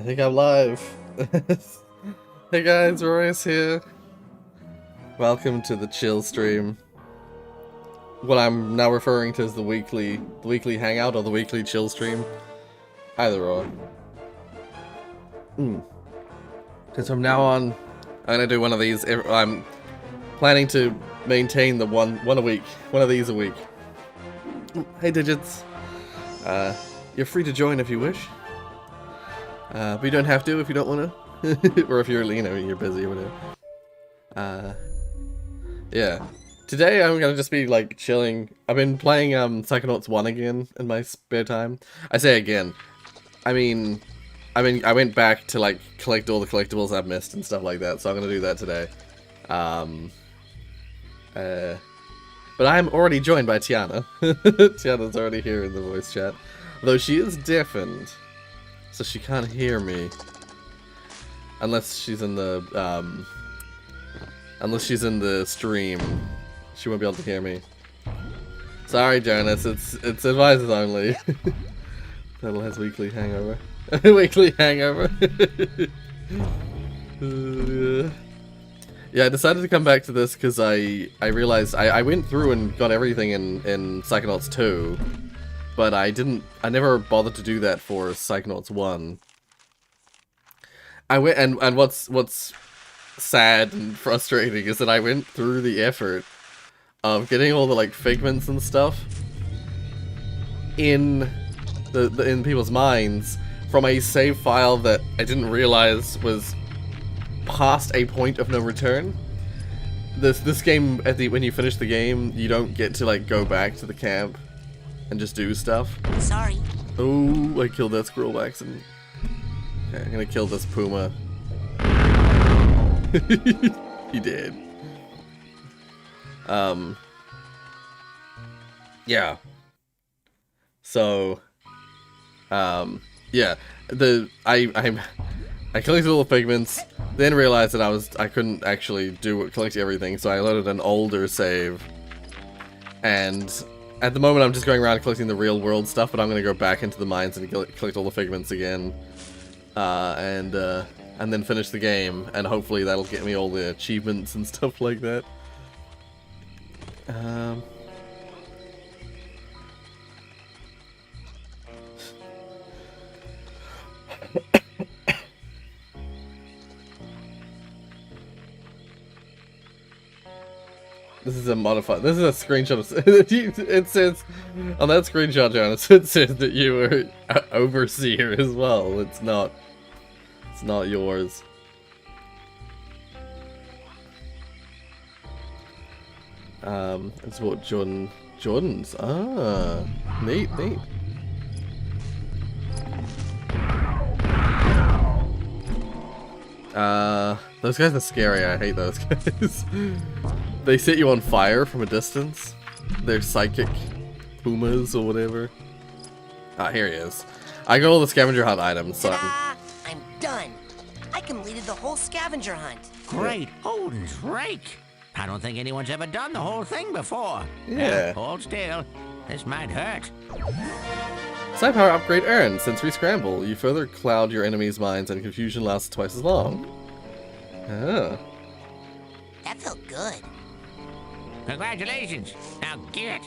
think I'm live. Hey guys, Rorius here. Welcome to the chill stream. What I'm now referring to as the weekly hangout or the weekly chill stream. Either or. Because from now on, I'm gonna do one of these. I'm planning to maintain the one a week, one of these a week. Hey Digits. You're free to join if you wish. But you don't have to if you don't want to. Or if you're, you're busy or whatever. Yeah. Today I'm gonna just be, like, chilling. I've been playing, Psychonauts 1 again in my spare time. I say again. I mean, I went back to, like, collect all the collectibles I've missed and stuff like that, so I'm gonna do that today. But I'm already joined by Tiana. Tiana's already here in the voice chat. Though she is deafened. So she can't hear me. Unless she's in the stream. She won't be able to hear me. Sorry, Jonas, it's advisors only. That'll has weekly hangover. Weekly hangover. Yeah, I decided to come back to this because I realized I went through and got everything in Psychonauts 2. But I never bothered to do that for Psychonauts 1. I went, and what's sad and frustrating is that I went through the effort of getting all the, like, figments and stuff in in people's minds from a save file that I didn't realize was past a point of no return. This game, when you finish the game, you don't get to, like, go back to the camp and just do stuff. Sorry. Oh, I killed that squirrel by accident. Okay, I'm gonna kill this puma. He did. Yeah. So, yeah. I collected all the pigments, then realized that I couldn't actually collect everything, so I loaded an older save. And at the moment, I'm just going around collecting the real world stuff, but I'm gonna go back into the mines and collect all the figments again, and then finish the game, and hopefully that'll get me all the achievements and stuff like that. This is a modified. This is a screenshot of. It says on that screenshot, Jonas. It says that you were an overseer as well. It's not. It's not yours. It's what Jordan's. Ah, neat. Those guys are scary. I hate those guys. They set you on fire from a distance. They're psychic pumas or whatever. Ah, here he is. I got all the scavenger hunt items, so I'm done. I completed the whole scavenger hunt. Great Odin's rake! I don't think anyone's ever done the whole thing before. Yeah. Hold still. This might hurt. Side power upgrade earned. Since rescramble, you further cloud your enemies' minds and confusion lasts twice as long. Oh. That felt good. Congratulations. Now get.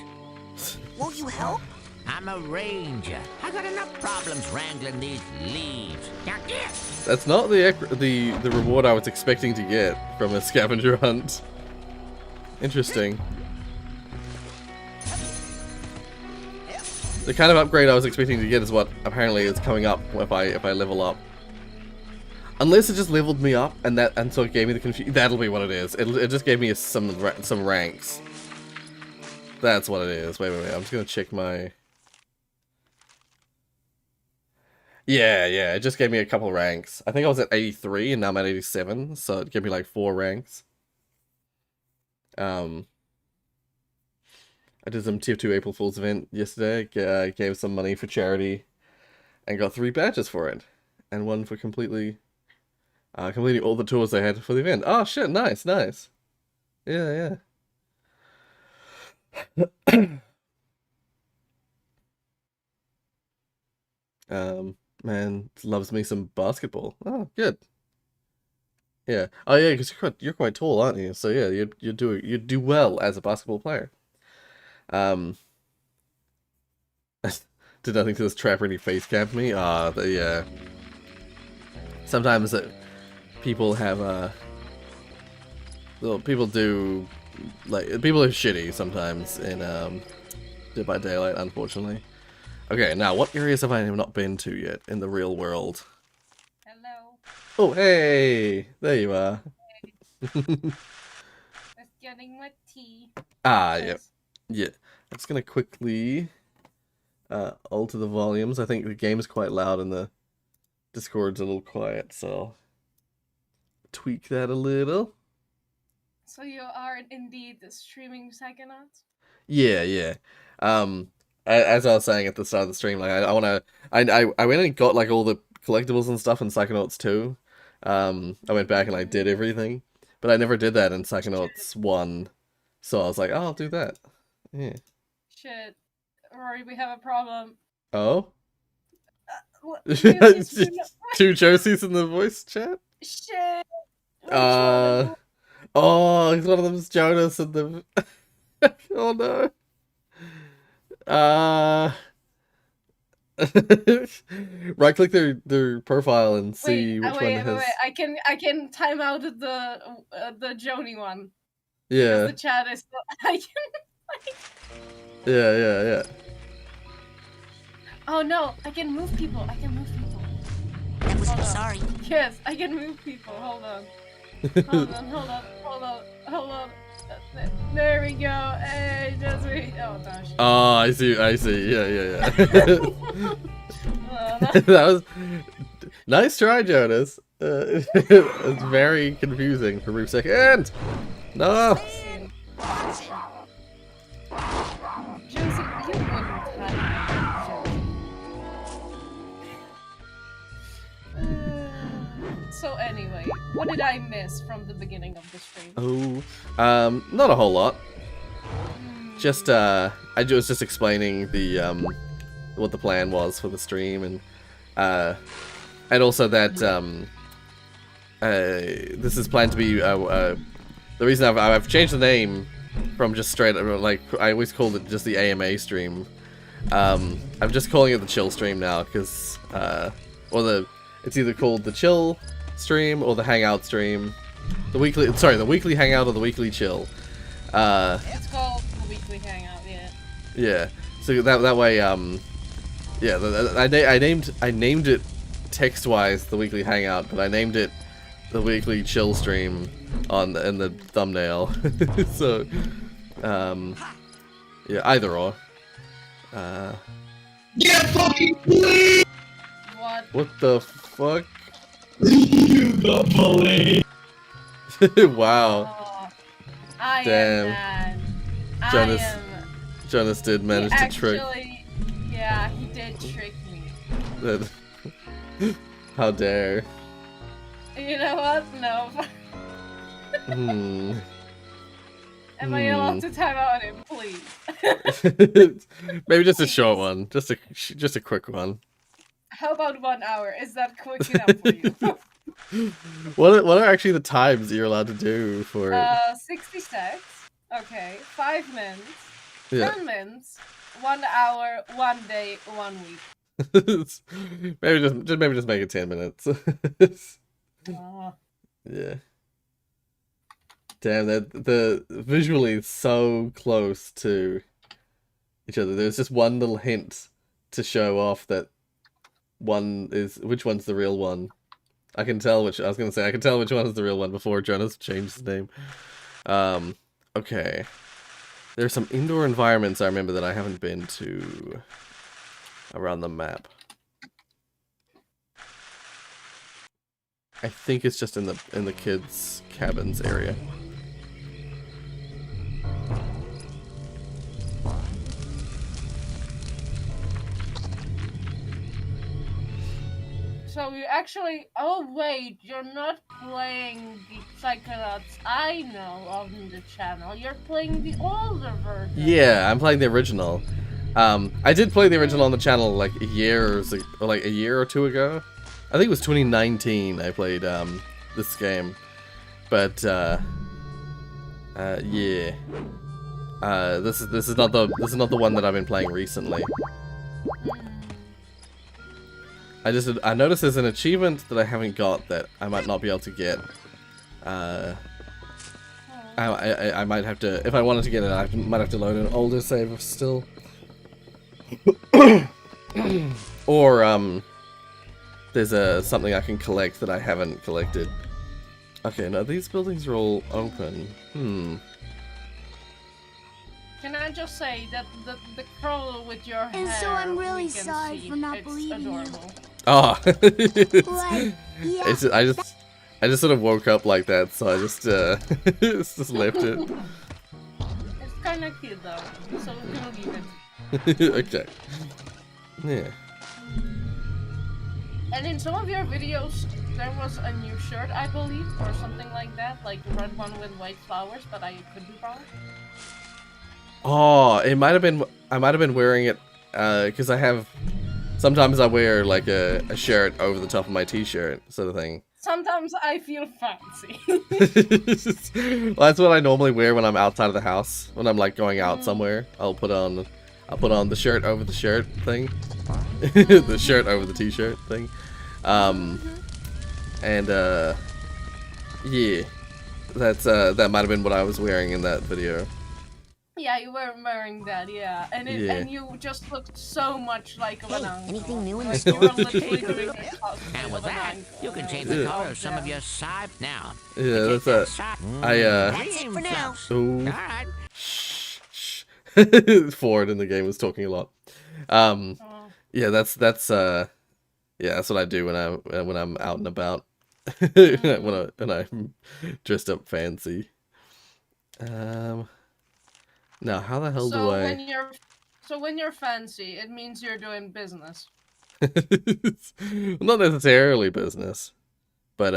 Won't you help? I'm a ranger. I got enough problems wrangling these leaves. Now get. That's not the reward I was expecting to get from a scavenger hunt. Interesting. The kind of upgrade I was expecting to get is what apparently is coming up if I level up. Unless it just leveled me up and so it gave me the confusion. That'll be what it is. It just gave me some ranks. That's what it is. Wait. I'm just gonna check my. Yeah. It just gave me a couple ranks. I think I was at 83 and now I'm at 87, so it gave me like 4 ranks. I did some Tier 2 April Fool's event yesterday. Gave some money for charity and got 3 badges for it, and one for completing all the tours they had for the event. Oh shit, nice. Yeah. Man loves me some basketball. Oh, good. Yeah. Oh yeah, because you're quite tall, aren't you? So yeah, you do well as a basketball player. Um, did nothing to this trap really face camp me. The sometimes people have well, people do like people are shitty sometimes in Dead by Daylight, unfortunately. Okay, now what areas have I not been to yet in the real world? Hello. Oh, hey, there you are. Just getting my tea. Yep. Yeah. I'm just gonna quickly alter the volumes. I think the game is quite loud and the Discord's a little quiet, so tweak that a little. So you are indeed the streaming Psychonauts? Yeah, yeah. As I was saying at the start of the stream, like I went and got like all the collectibles and stuff in Psychonauts 2. I went back and I did everything, but I never did that in Psychonauts 1. So I was like, oh, I'll do that. Yeah. Shit. Rory, we have a problem. Oh? What? Two Josies in the voice chat? Shit. Oh, one of them's Jonas and the. Oh no. Right click their profile and see which one has. Wait. I can time out the Joni one. Yeah. Because the chat is. I can. Yeah. Oh no! I can move people. Sorry. Yes, I can move people. Hold on. Hold on. There we go. Hey, just wait. Oh gosh. Oh, I see. Yeah. That was nice try, Jonas. It's very confusing for a brief second. No. Josie, you wouldn't have So anyway, what did I miss from the beginning of the stream? Oh, not a whole lot. Just I was just explaining the what the plan was for the stream, and also that this is planned to be the reason I've changed the name from just straight like I always called it just the AMA stream. I'm just calling it the chill stream now because it's either called the chill stream or the hangout stream. The weekly hangout or the weekly chill. It's called the weekly hangout, yeah. Yeah. So that way, yeah. I named it text-wise the weekly hangout, but I named it the weekly chill stream in the thumbnail. So, yeah, either or. Yeah, fucking please! What the fuck? You the bully! Wow. Oh, Damn. Jonas did manage to trick. Yeah, he did trick me. How dare. You know what? No. Am I allowed to time out him, please? Maybe just a short one. Just a quick one. How about 1 hour? Is that quick enough for you? What are actually the times that you're allowed to do for it? 60 seconds. Okay. 5 minutes. Yeah. 10 minutes. 1 hour. 1 day. 1 week. maybe just make it 10 minutes. Yeah. Damn, the visually so close to each other. There's just one little hint to show off that which one's the real one. I can tell which one is the real one before Jonas changed his name. Okay. There's some indoor environments I remember that I haven't been to around the map. I think it's just in the kids' cabins area. So you actually... Oh wait, you're not playing the Psychonauts I know on the channel. You're playing the older version. Yeah, I'm playing the original. I did play the original on the channel like a year or two ago. I think it was 2019 I played this game. But yeah. This is not the one that I've been playing recently. I noticed there's an achievement that I haven't got that I might not be able to get. I might have to, if I wanted to get it, I might have to load an older save still. Or there's something I can collect that I haven't collected. Okay, now these buildings are all open. Can I just say that the crawl with your hair? And so I'm really we can sorry see, for not it's believing you. adorable. Oh, Like, yeah, I just sort of woke up like that, so I just just left it. It's kind of cute though, so we're gonna leave it. Okay. Yeah. And in some of your videos, there was a new shirt, I believe, or something like that, like the red one with white flowers, but I could be wrong. Oh, it might have been. I might have been wearing it because I have. Sometimes I wear like a shirt over the top of my t-shirt, sort of thing. Sometimes I feel fancy. Well, that's what I normally wear when I'm outside of the house. When I'm like going out somewhere, I'll put on the shirt over the shirt thing, the shirt over the t-shirt thing, and yeah, that might have been what I was wearing in that video. Yeah, you were wearing that, yeah. And and you just looked so much like an uncle. anything new in Like, the you were literally doing a cosplay And of with an that, uncle. you can change the color of some of your side now. Yeah, that's That's it for now. Ooh. Alright. Shh. Ford in the game was talking a lot. Yeah, that's what I do when I'm out and about. when I'm dressed up fancy. Now how the hell do I? When you're fancy, it means you're doing business. Not necessarily business, but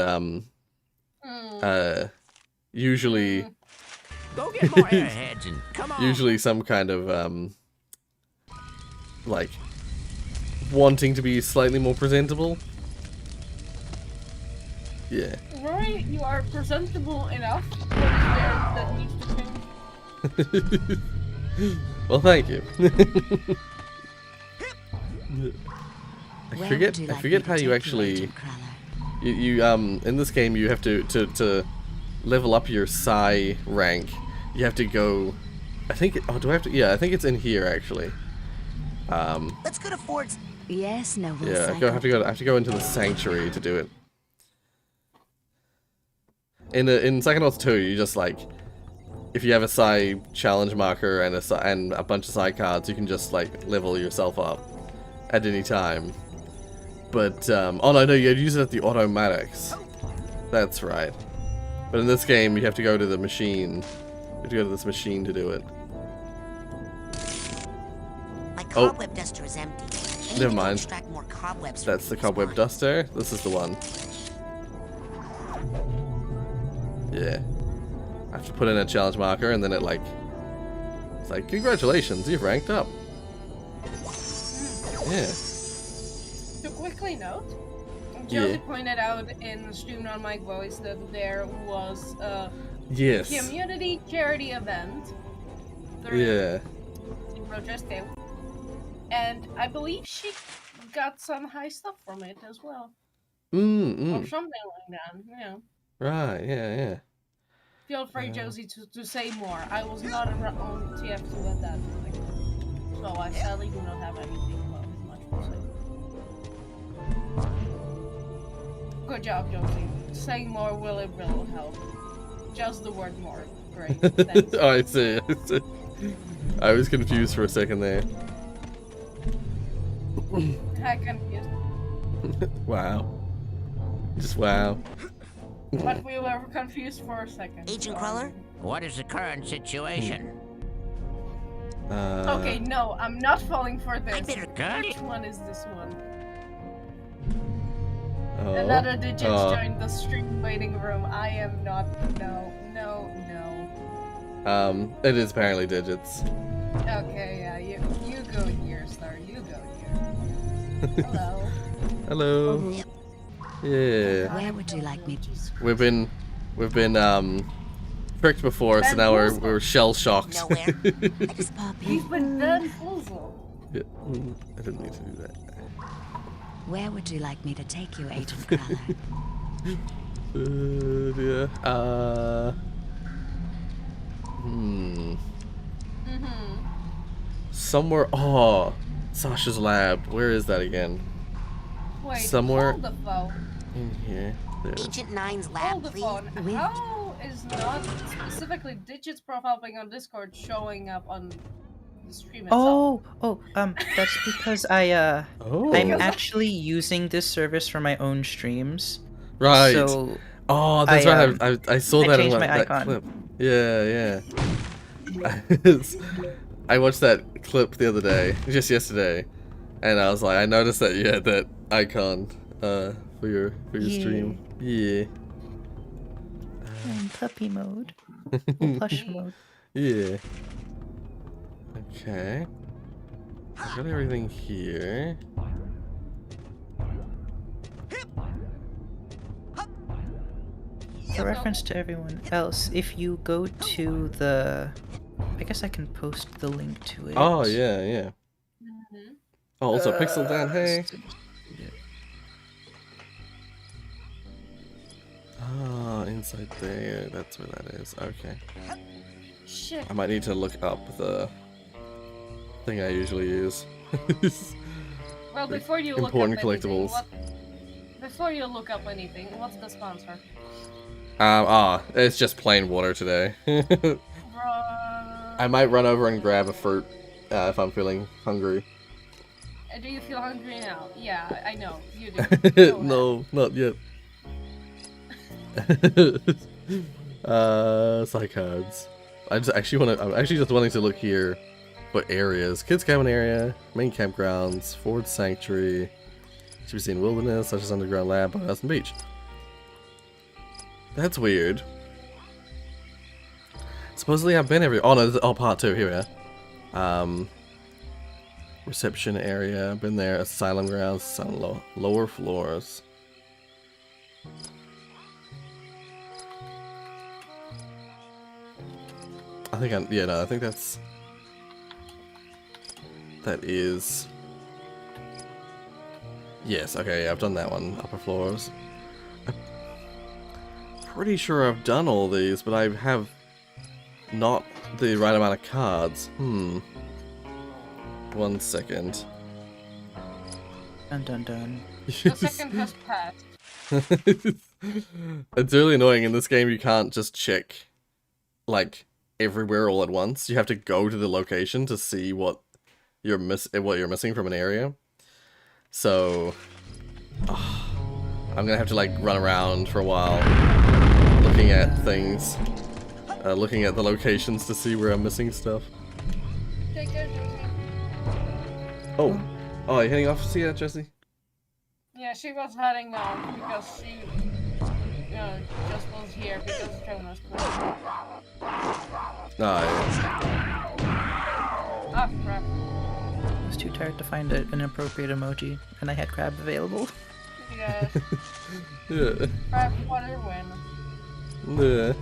usually. Go get more airheads and come on. Usually some kind of like wanting to be slightly more presentable. Yeah. Rory, you are presentable enough. What is there that needs to change? Well, thank you. I forget how you actually you in this game you have to level up your psi rank. You have to go. I think. Do I have to? Yeah, I think it's in here actually. Let's go to Ford's. yes, no. Yeah, I have to go into the sanctuary to do it. In Psychonauts 2, you just like, if you have a psi challenge marker and a bunch of psi cards, you can just like level yourself up at any time. But oh no, you'd use it at the automatics. That's right. But in this game, you have to go to the machine. You have to go to this machine to do it. My cobweb duster is empty. I need Never to mind. extract more cobwebs That's the from cobweb spine. duster. This is the one. Yeah. I have to put in a challenge marker and then it's like, congratulations, you've ranked up. Yeah. To quickly note, Yeah. Josie pointed out in Stream on My Voice that there was a Yes. community charity event. Yeah. Protest game. And I believe she got some high stuff from it as well. Or something like that, yeah. Right, yeah. Feel free, Josie, to say more. I was not on TF2 at that time. So I sadly do not have anything much to say. Good job, Josie. Saying more will help. Just the word more. Great. Thanks. Oh, I see. I was confused for a second there. Heck, confused. Wow. Just wow. But we were confused for a second. Agent Cruller? What is the current situation? Okay, no, I'm not falling for this. I better Good. Which one is this one? Oh. Another Digits Oh. joined the stream waiting room. I am not. No. It is apparently Digits. Okay, yeah, you go here, Star. You go here. Hello. Hello. Yeah. Where would you like me to? We've been tricked before, so now we're shell shocked. Nowhere. I just pop We've in. been bamboozled. Yeah. I didn't need to do that. Where would you like me to take you, Agent Crawler? Yeah. Somewhere. Oh, Sasha's lab. Where is that again? Wait, Somewhere- hold the phone. In here. There it is. Agent Nine's Hold lab, the please. phone. Wait. How is not specifically Digit's profile being on Discord showing up on the stream itself? That's because I'm Oh. actually using this service for my own streams. Right. So Oh, that's I, right. I saw I that in changed my that icon. clip. Yeah. I watched that clip the other day, just yesterday, and I was like, I noticed that you had that icon for your stream. Yeah. in puppy mode. Or plush mode. Yeah. Okay. I got everything here. For reference to everyone else, if you go to the... I guess I can post the link to it. Oh yeah. Mhm. Oh, also Pixel Dan, hey. Ah, inside there. That's where that is. Okay. Shit. I might need to look up the thing I usually use. Well, before you look Important up anything, collectibles. before you look up anything, what's the sponsor? It's just plain water today. I Bruh. might run over and grab a fruit if I'm feeling hungry. Do you feel hungry now? Yeah, I know. You do. Go ahead. No, not yet. Psych cards. I'm actually just wanting to look here for areas. Kids cabin area, main campgrounds, Ford Sanctuary, should be seen wilderness, such as underground lab, House and Beach. That's weird. Supposedly I've been every. Oh no, part 2. Here we are. Reception area. Been there. Asylum grounds. Lower floors. I think I think that's. That is. Yes. Okay. Yeah, I've done that one. Upper floors. Pretty sure I've done all these, but I have not the right amount of cards. 1 second. Dun dun dun. The second has passed. It's really annoying in this game. You can't just check like everywhere all at once. You have to go to the location to see what you're missing from an area. So I'm gonna have to like run around for a while, looking at things, looking at the locations to see where I'm missing stuff. Take care, Josie. Oh, you're heading off to see that, Jesse? Yeah, she was heading off because she, just was here because Jonas quit. Yeah. Ah, crap. I was too tired to find an appropriate emoji, and I had crab available. Yeah, Yeah. crap, water win. Yeah.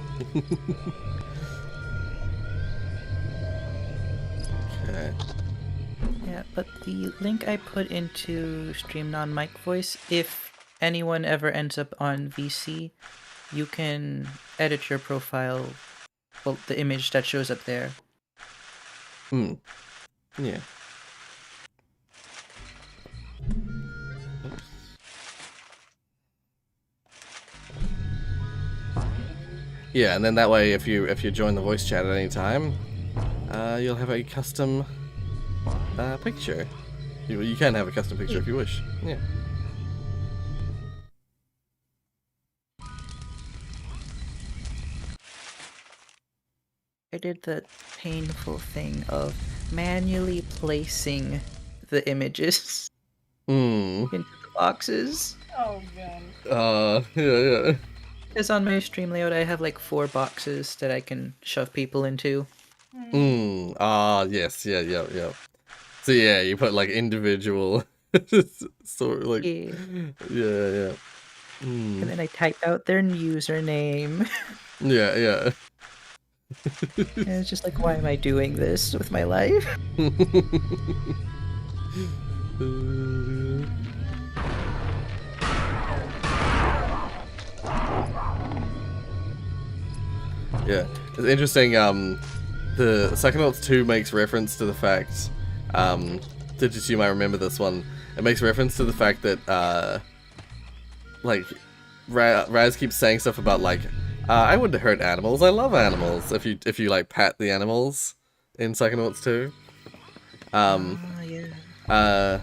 Okay. Yeah, but the link I put into Stream Non-Mic Voice, if anyone ever ends up on VC, you can edit your profile, well, the image that shows up there. Yeah. Yeah, and then that way, if you join the voice chat at any time, you'll have a custom picture. You can have a custom picture if you wish. Yeah. I did the painful thing of manually placing the images into the boxes. Oh, God. Yeah. Because on my stream layout, I have like 4 boxes that I can shove people into. Yes, yeah. See, So yeah, you put like individual sort of like Yeah. yeah. And then I type out their username. Yeah. And it's just like, why am I doing this with my life? Yeah, it's interesting. The Psychonauts 2 makes reference to the fact, Digits, you might remember this one. It makes reference to the fact that, like, Raz keeps saying stuff about like, I wouldn't hurt animals. I love animals. If you like pat the animals in Psychonauts 2. Yeah.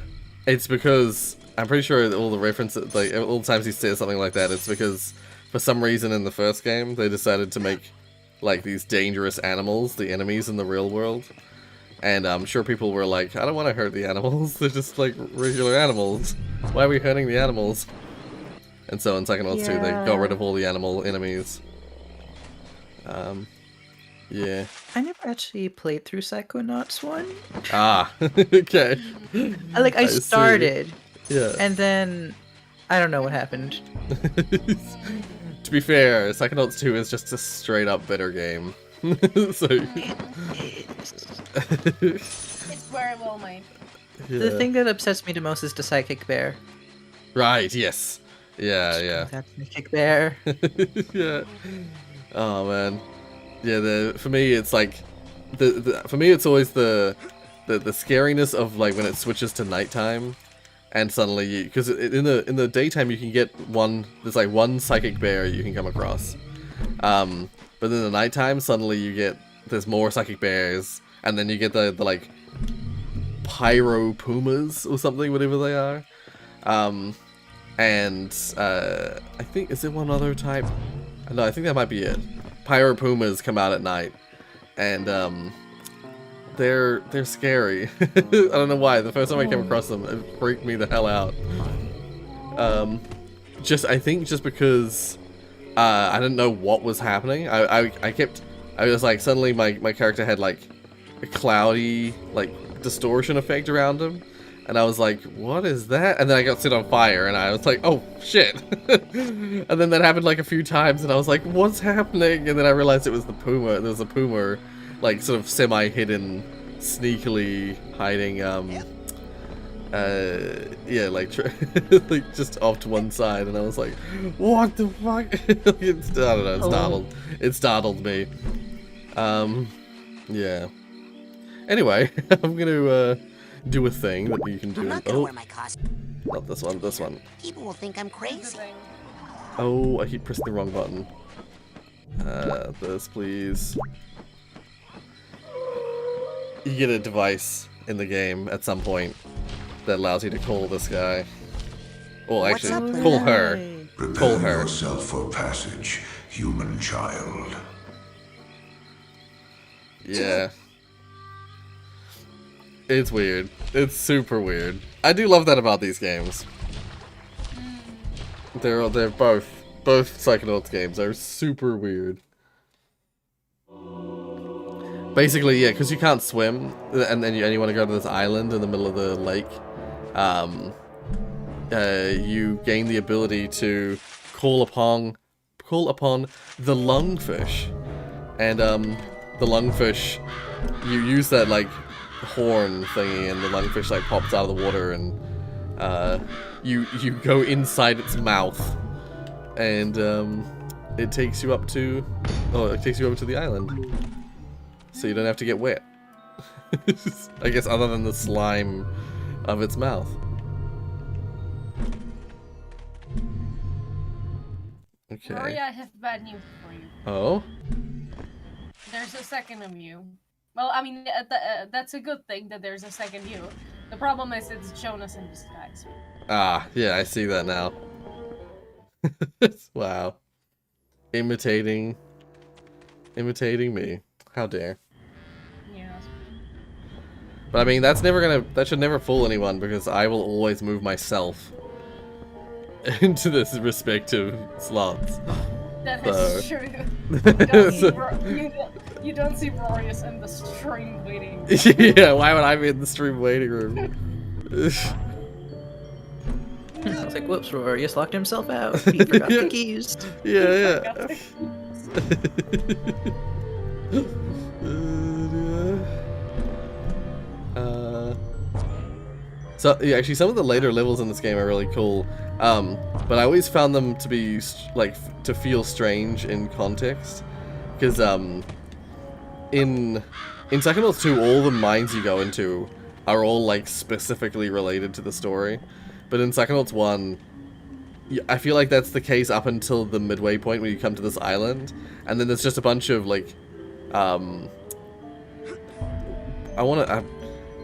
It's because I'm pretty sure all the references, like all the times he says something like that, it's because for some reason in the first game they decided to make like these dangerous animals the enemies in the real world, and I'm sure people were like, I don't want to hurt the animals. They're just like regular animals. Why are we hurting the animals? And so in Psychonauts 2 they got rid of all the animal enemies. Yeah. I never actually played through Psychonauts 1. Ah, okay. I see. started, Yeah. and then I don't know what happened. To be fair, Psychonauts 2 is just a straight up better game. So It's very well made. yeah. The thing that upsets me the most is the psychic bear. Right, yes. Yeah. That psychic bear. Yeah. Oh man. Yeah, for me it's like for me it's always the scariness of like when it switches to nighttime and suddenly because in the daytime you can get there's like one psychic bear you can come across. But in the nighttime suddenly there's more psychic bears, and then you get the like pyro pumas or something, whatever they are. And I think, is there one other type? No, I think that might be it. Pyro pumas come out at night, and they're scary. I don't know why. The first time I came across them, it freaked me the hell out. I think just because I didn't know what was happening. I was like, suddenly my character had like a cloudy like distortion effect around him. And I was like, what is that? And then I got set on fire, and I was like, oh, shit. And then that happened like a few times, and I was like, what's happening? And then I realized it was the puma. There was a puma, like, sort of semi-hidden, sneakily hiding, yeah, like, like, just off to one side. And I was like, what the fuck? I don't know, it startled me. Yeah. Anyway, I'm gonna, do a thing that you can do. I'm not gonna wear my costume. Not this one, this one. People will think I'm crazy. Oh, I keep pressing the wrong button. This, please. You get a device in the game at some point that allows you to call this guy. Well, What's actually, up, call Luna? her. Call Prepare her. yourself for passage, human child. Yeah. It's weird. It's super weird. I do love that about these games. They're both Psychonauts games are super weird. Basically, yeah, because you can't swim, and then you want to go to this island in the middle of the lake. You gain the ability to call upon the lungfish, and the lungfish, you use that like horn thingy, and the lungfish like pops out of the water, and you go inside its mouth, and it takes you up to the island, so you don't have to get wet. I guess other than the slime of its mouth. Okay. Rory, I have bad news for you. Oh? There's a second of you. Well, I mean, that's a good thing that there's a second you. The problem is it's Jonas in disguise. Ah, yeah, I see that now. Wow. Imitating me. How dare. Yeah. But I mean, that should never fool anyone, because I will always move myself into this respective slots. That So- is true. You don't see Rorius in the stream waiting. Yeah, why would I be in the stream waiting room? I was like, whoops, Rorius locked himself out. He forgot the keys. Yeah, Forgot So yeah, actually, some of the later levels in this game are really cool, but I always found them to be to feel strange in context, because in Psychonauts 2, all the mines you go into are all like specifically related to the story, but in Psychonauts 1, I feel like that's the case up until the midway point when you come to this island, and then there's just a bunch of like,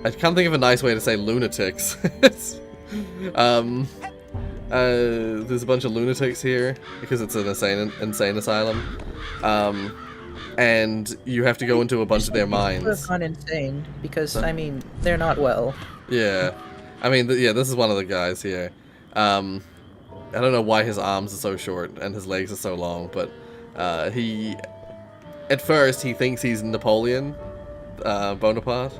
I can't think of a nice way to say lunatics. There's a bunch of lunatics here because it's an insane asylum, and you have to go into a bunch of their People minds. have gone insane because I mean they're not well. Yeah, I mean, yeah, this is one of the guys here. I don't know why his arms are so short and his legs are so long, but at first he thinks he's Napoleon Bonaparte.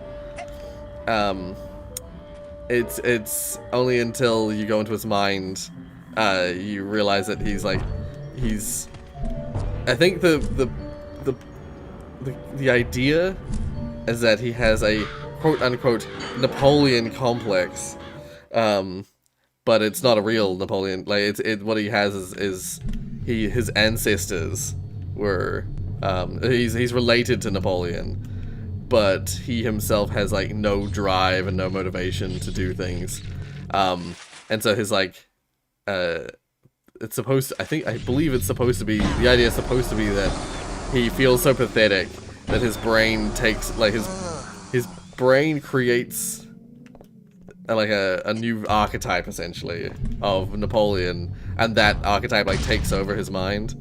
It's only until you go into his mind, you realize that he's I think the idea is that he has a quote-unquote Napoleon complex, but it's not a real Napoleon. Like what he has is his ancestors were he's related to Napoleon, but he himself has like no drive and no motivation to do things, and so his like it's supposed to, I believe it's supposed to be, the idea is supposed to be that he feels so pathetic that his brain takes, like, his brain creates like a new archetype, essentially, of Napoleon, and that archetype, like, takes over his mind.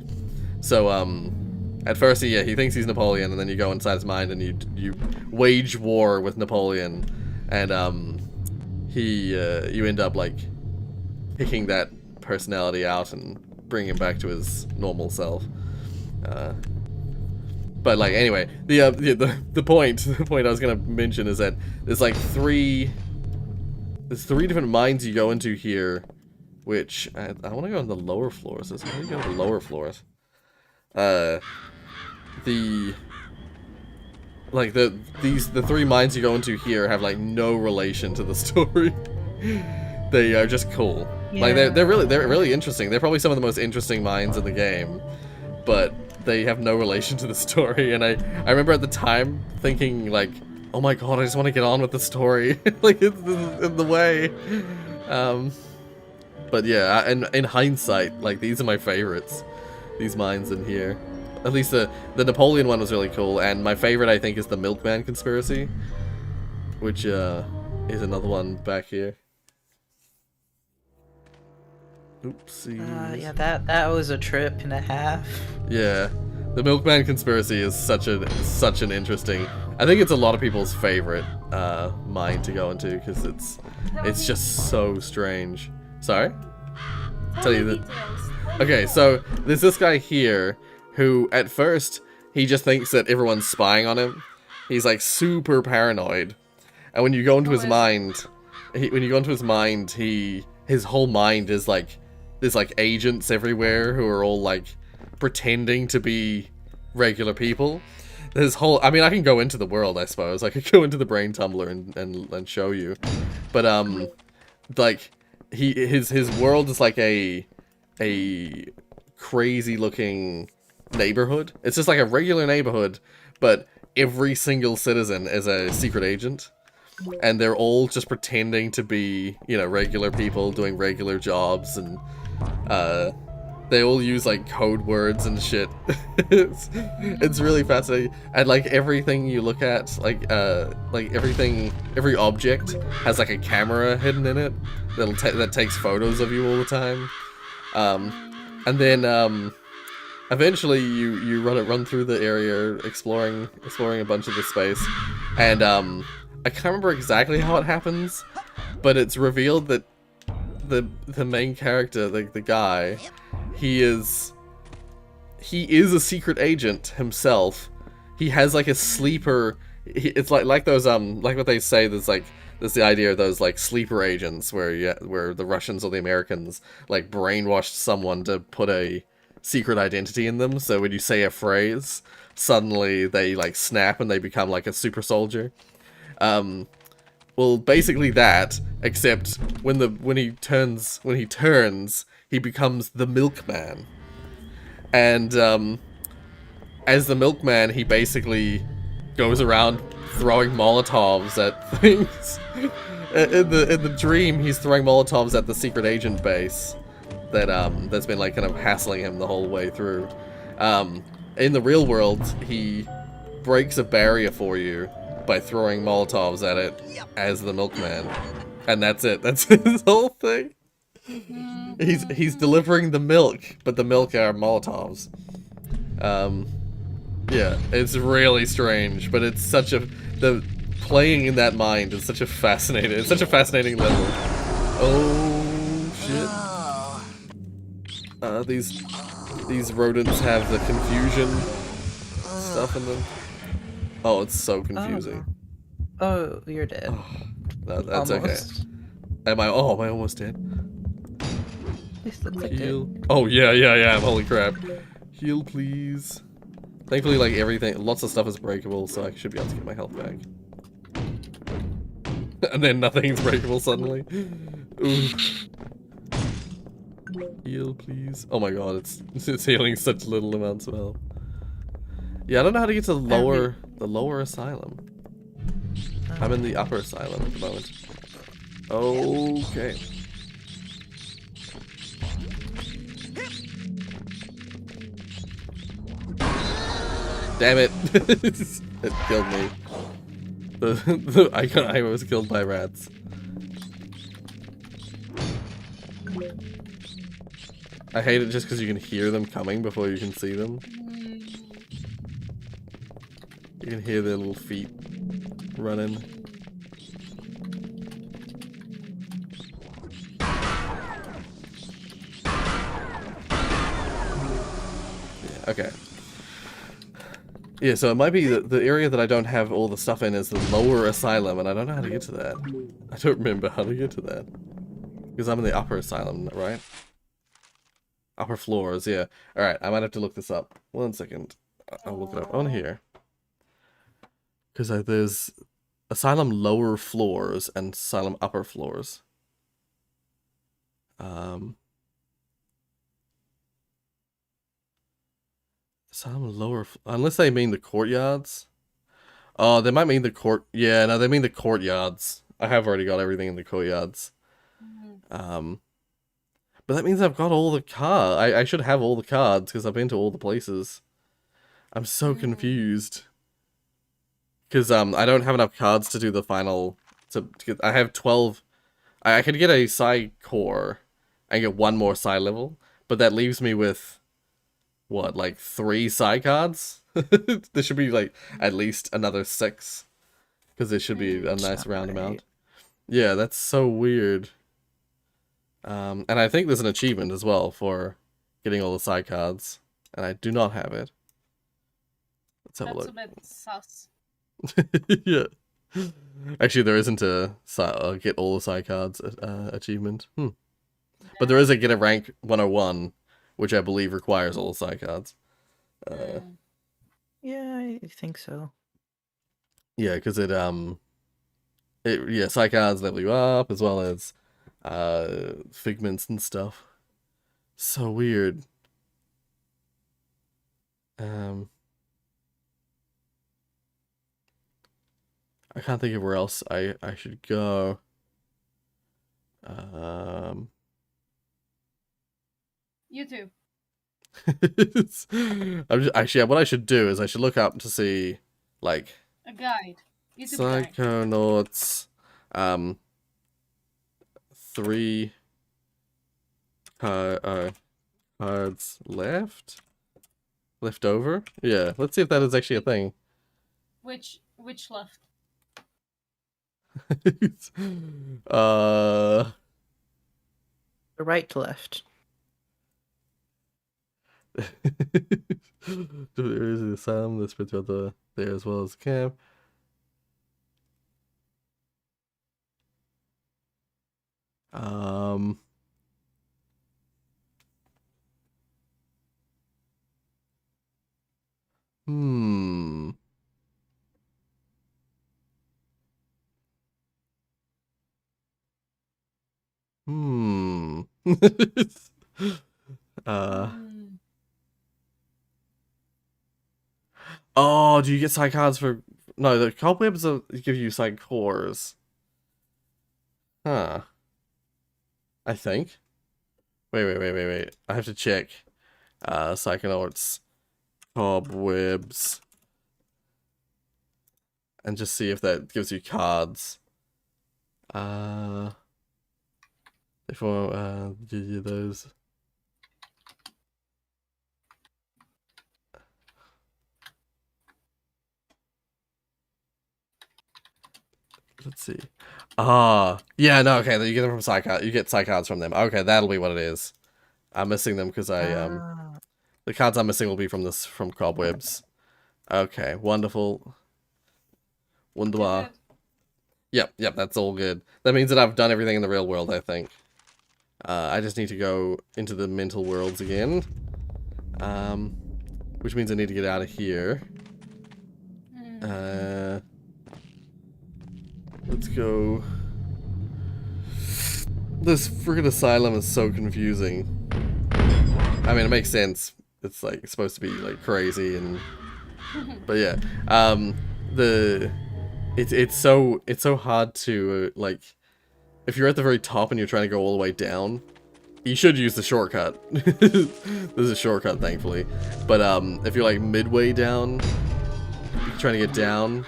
So, at first, yeah, he thinks he's Napoleon, and then you go inside his mind and you wage war with Napoleon, and, you end up, like, picking that personality out and bring him back to his normal self. But like anyway, the point I was gonna mention is that there's like three different mines you go into here, which I want to go on the lower floors. So how do you go to the lower floors? The three mines you go into here have like no relation to the story. They are just cool. Yeah. Like they're really interesting. They're probably some of the most interesting mines in the game, but they have no relation to the story. And I remember at the time thinking like, oh my god, I just want to get on with the story. Like it's in the way. But yeah, in hindsight, like these are my favorites. These mines in here. At least the Napoleon one was really cool, and my favorite I think is the Milkman Conspiracy, which is another one back here. Oopsies. Yeah, that was a trip and a half. Yeah, the Milkman Conspiracy is such an interesting. I think it's a lot of people's favorite mine to go into because it's just so strange. Sorry. Tell you that. Okay, so there's this guy here who at first he just thinks that everyone's spying on him. He's like super paranoid, and when you go into his mind, his whole mind is like there's like agents everywhere who are all like pretending to be regular people. This whole, I mean, I can go into the world, I suppose. I could go into the brain tumbler and show you, but like his world is like a crazy looking neighborhood. It's just like a regular neighborhood, but every single citizen is a secret agent. And they're all just pretending to be, you know, regular people doing regular jobs, and they all use like code words and shit. it's really fascinating. And like everything you look at, like every object has like a camera hidden in it that takes photos of you all the time. And then eventually you run through the area exploring a bunch of the space, and I can't remember exactly how it happens, but it's revealed that the main character, like the guy, he he is a secret agent himself. He has like a sleeper. It's like those like what they say. There's the idea of those like sleeper agents where the Russians or the Americans like brainwashed someone to put a secret identity in them. So when you say a phrase, suddenly they like snap and they become like a super soldier. Well, basically that, except when he turns, he becomes the Milkman. And as the Milkman, he basically goes around throwing Molotovs at things. In the dream, he's throwing Molotovs at the secret agent base that's been like kind of hassling him the whole way through. In the real world, he breaks a barrier for you by throwing Molotovs at it as the Milkman, and that's it. That's his whole thing. He's delivering the milk, but the milk are Molotovs. Yeah, it's really strange, but it's such the playing in that mind is such a fascinating level. Oh shit. These rodents have the confusion stuff in them. Oh, it's so confusing. Oh, you're dead. Oh, that's Almost. okay. Am I almost dead? This looks like Heal. it. Oh yeah. Holy crap. Heal, please. Thankfully, like lots of stuff is breakable, so I should be able to get my health back. And then nothing's breakable suddenly. Ooh. Heal, please. Oh my god, it's healing such little amounts of health. Yeah, I don't know how to get to the lower asylum. I'm in the upper asylum at the moment. Okay. Damn it! It killed me. I was killed by rats. I hate it just because you can hear them coming before you can see them. You can hear their little feet running. Yeah, okay. Yeah, so it might be the area that I don't have all the stuff in is the lower asylum, and I don't know how to get to that. I don't remember how to get to that. Because I'm in the upper asylum, right? Upper floors, yeah. Alright, I might have to look this up. 1 second. I'll look it up on here. Because there's asylum lower floors and asylum upper floors. Asylum lower, unless they mean the courtyards. Oh, they might mean the court. Yeah, no, they mean the courtyards. I have already got everything in the courtyards. But that means I've got all the cards. I should have all the cards because I've been to all the places. I'm so confused. Because I don't have enough cards to do the final. To get, I have 12. I could get a Psi core and get one more Psi level, but that leaves me with what, like 3 Psi cards? There should be like at least another 6, because there should be a nice round amount. Yeah, that's so weird. And I think there's an achievement as well for getting all the Psi cards, and I do not have it. Let's have a look. That's a bit sus. Yeah. Actually, there isn't a get all the Psi cards achievement. But there is a get a rank 101, which I believe requires all the Psi cards. Yeah, I think so. Yeah, because Psi cards level you up as well as figments and stuff. So weird. I can't think of where else I should go. YouTube. Actually, what I should do is I should look up to see, like, A guide. YouTube guide. Psychonauts, 3 cards left over. Yeah, let's see if that is actually a thing. Which left? The right to left. There is the asylum that's spread throughout there as well as the camp. Hmm. Hmm. Oh, do you get psych cards for... No, the cobwebs give you psych cores. Huh. I think. Wait. I have to check. Psychonauts. Cobwebs. And just see if that gives you cards. Before, give you those. Let's see. Yeah, no, okay, you get them from Psych. You get Psych cards from them. Okay, that'll be what it is. I'm missing them because the cards I'm missing will be from Cobwebs. Okay, wonderful. Wunderbar. Yep, that's all good. That means that I've done everything in the real world, I think. I just need to go into the mental worlds again. Which means I need to get out of here. Let's go. This friggin' asylum is so confusing. I mean, it makes sense. It's like supposed to be like crazy and, but yeah, it's so hard to like, if you're at the very top and you're trying to go all the way down, you should use the shortcut. There's a shortcut, thankfully. But if you're like midway down, trying to get down,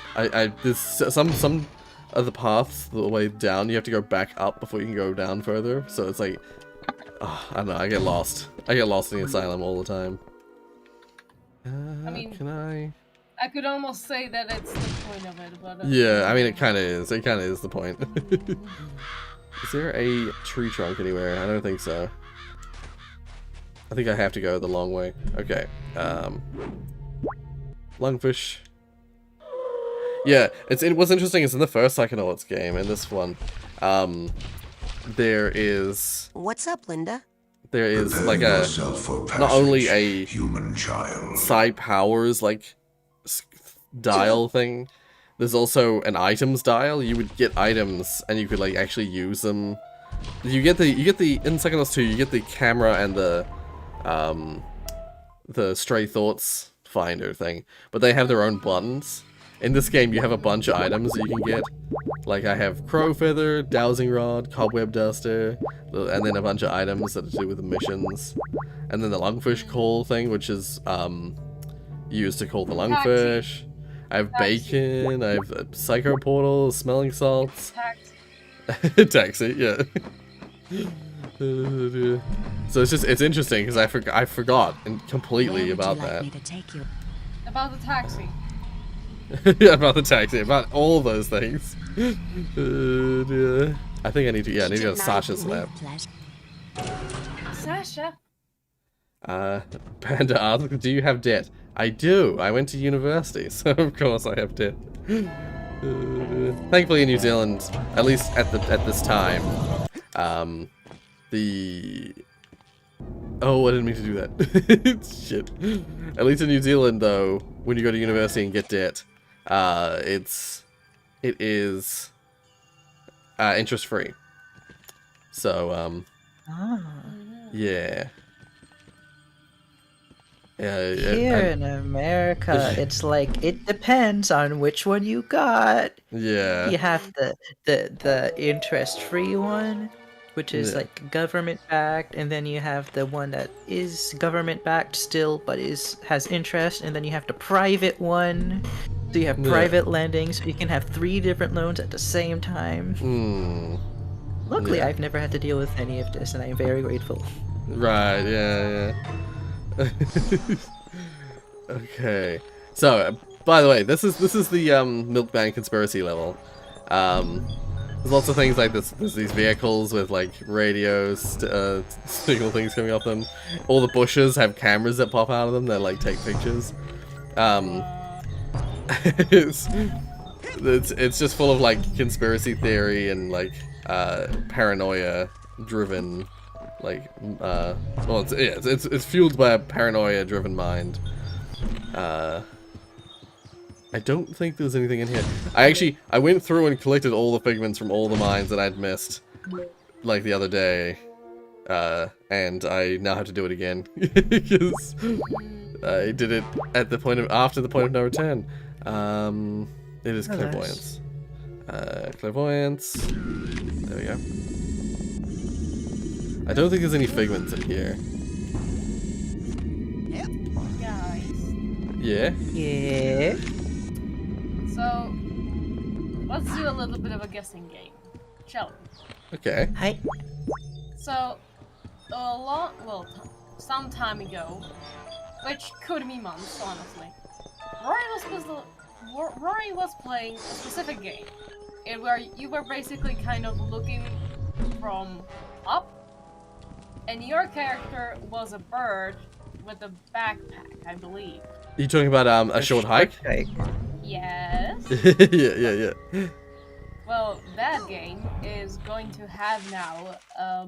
there's some of the paths the way down you have to go back up before you can go down further. So it's like, I don't know. I get lost. I get lost in the asylum all the time. I mean, can I could almost say that it's the point of it, but yeah, I mean, it kind of is. It kind of is the point. Is there a tree trunk anywhere? I don't think so. I think I have to go the long way. Okay. Lungfish. Yeah, what's interesting is in the first Psychonauts game, in this one, there is... What's up, Linda? There is like not only a human child psi powers like dial thing. There's also an items dial. You would get items and you could like actually use them. You get the in Psychonauts 2 you get the camera and the stray thoughts finder thing, but they have their own buttons. In this game, you have a bunch of items that you can get. Like, I have Crow Feather, Dowsing Rod, Cobweb Duster, and then a bunch of items that are to do with the missions. And then the Lungfish Call thing, which is used to call the Lungfish. I have Bacon, I have Psycho Portal, Smelling Salts. Taxi, yeah. So it's interesting, because I forgot completely about that. About the taxi. Yeah, about the taxi, about all those things. I think I need to, I need to go to Sasha's lab. Sasha? Panda asks, do you have debt? I do. I went to university, so of course I have debt. Thankfully in New Zealand, at least at this time, oh, I didn't mean to do that. Shit. At least in New Zealand, though, when you go to university and get debt, it is interest free. So yeah. Here in America, it's like it depends on which one you got. Yeah. You have the interest-free one, which is like government-backed, and then you have the one that is government-backed still, but has interest, and then you have the private one. So you have private lending, so you can have 3 different loans at the same time. Luckily, I've never had to deal with any of this, and I am very grateful. Right, yeah. Okay. So, by the way, this is the Milkman Conspiracy level. There's lots of things like this. There's these vehicles with like radios, signal things coming off them. All the bushes have cameras that pop out of them that like take pictures. It's just full of like conspiracy theory and like paranoia driven like well it's fueled by a paranoia driven mind. I don't think there's anything in here. I went through and collected all the figments from all the mines that I'd missed like the other day. And I now have to do it again because I did it at the point of after the point of no return. It is clairvoyance. Clairvoyance. There we go. I don't think there's any figments in here. Guys. Yeah. Yeah. So, let's do a little bit of a guessing game, shall we? Okay. Hi. So, some time ago, which could be months, honestly, Rory was playing a specific game, where you were basically kind of looking from up, and your character was a bird with a backpack, I believe. You talking about a short hike? Yes. yeah. Well, that game is going to have now a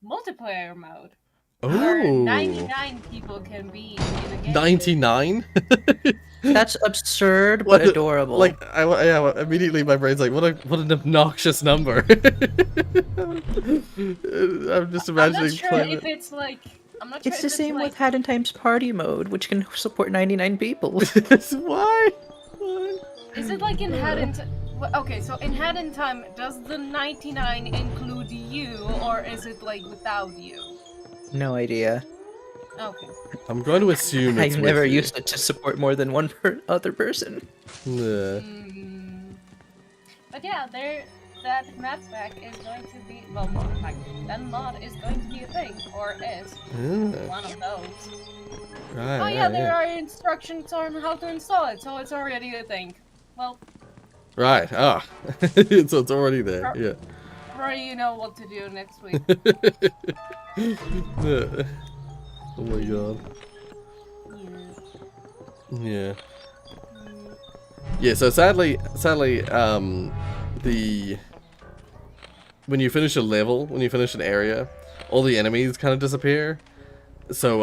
multiplayer mode. Where 99 people can be in a game. 99? That's absurd, but adorable. Like, yeah, immediately my brain's like, what an obnoxious number. I'm just imagining I'm not sure playing if it. it's like... I'm not sure It's if the same like... with Hat in Time's party mode, which can support 99 people. Why? Is it like in Hat in Time? Okay, so in Hat in Time, does the 99 include you, or is it like without you? No idea. Okay. I'm going to assume it's I've never with you. used it to support more than one other person. Yeah. But yeah, that map pack is going to be, well, that mod is going to be a thing, or is one of those. Right, Oh yeah, there are instructions on how to install it, so it's already a thing. Well, Right, so it's already there, yeah. Rory, you know what to do next week. Yeah. Oh my god. Yeah. Yeah, so sadly, when you finish a level, when you finish an area, all the enemies kind of disappear. So,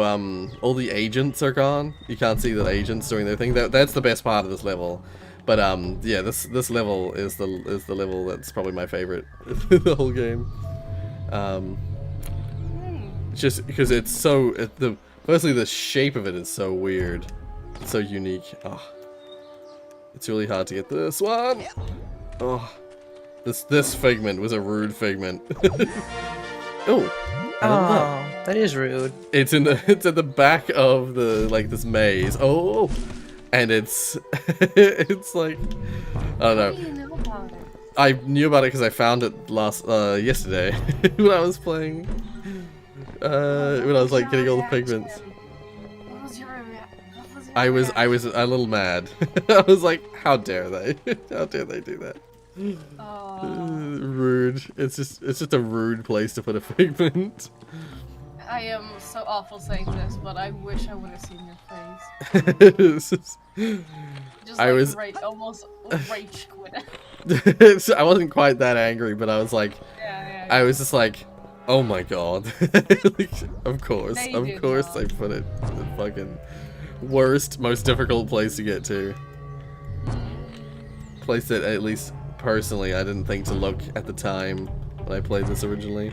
all the agents are gone. You can't see the agents doing their thing. That's the best part of this level. But, yeah, this level is the level that's probably my favorite the whole game. Just because it's so, firstly the shape of it is so weird. It's so unique. Oh. It's really hard to get this one. Oh. This figment was a rude figment. Oh. Oh, that is rude. It's at the back of this maze. Oh. And it's it's like, I don't know. How do you know about it? I knew about it because I found it yesterday when I was playing. When I was like getting all the pigments. What was your reaction? I was a little mad. I was like, how dare they? How dare they do that? Rude. It's just a rude place to put a figment. I am so awful saying this, but I wish I would have seen your face. Just like, almost rage quit. I wasn't quite that angry, but I was like, Yeah. I was just like, oh my god. Of course they put it in the fucking worst, most difficult place to get to. Place that, at least personally, I didn't think to look at the time when I played this originally.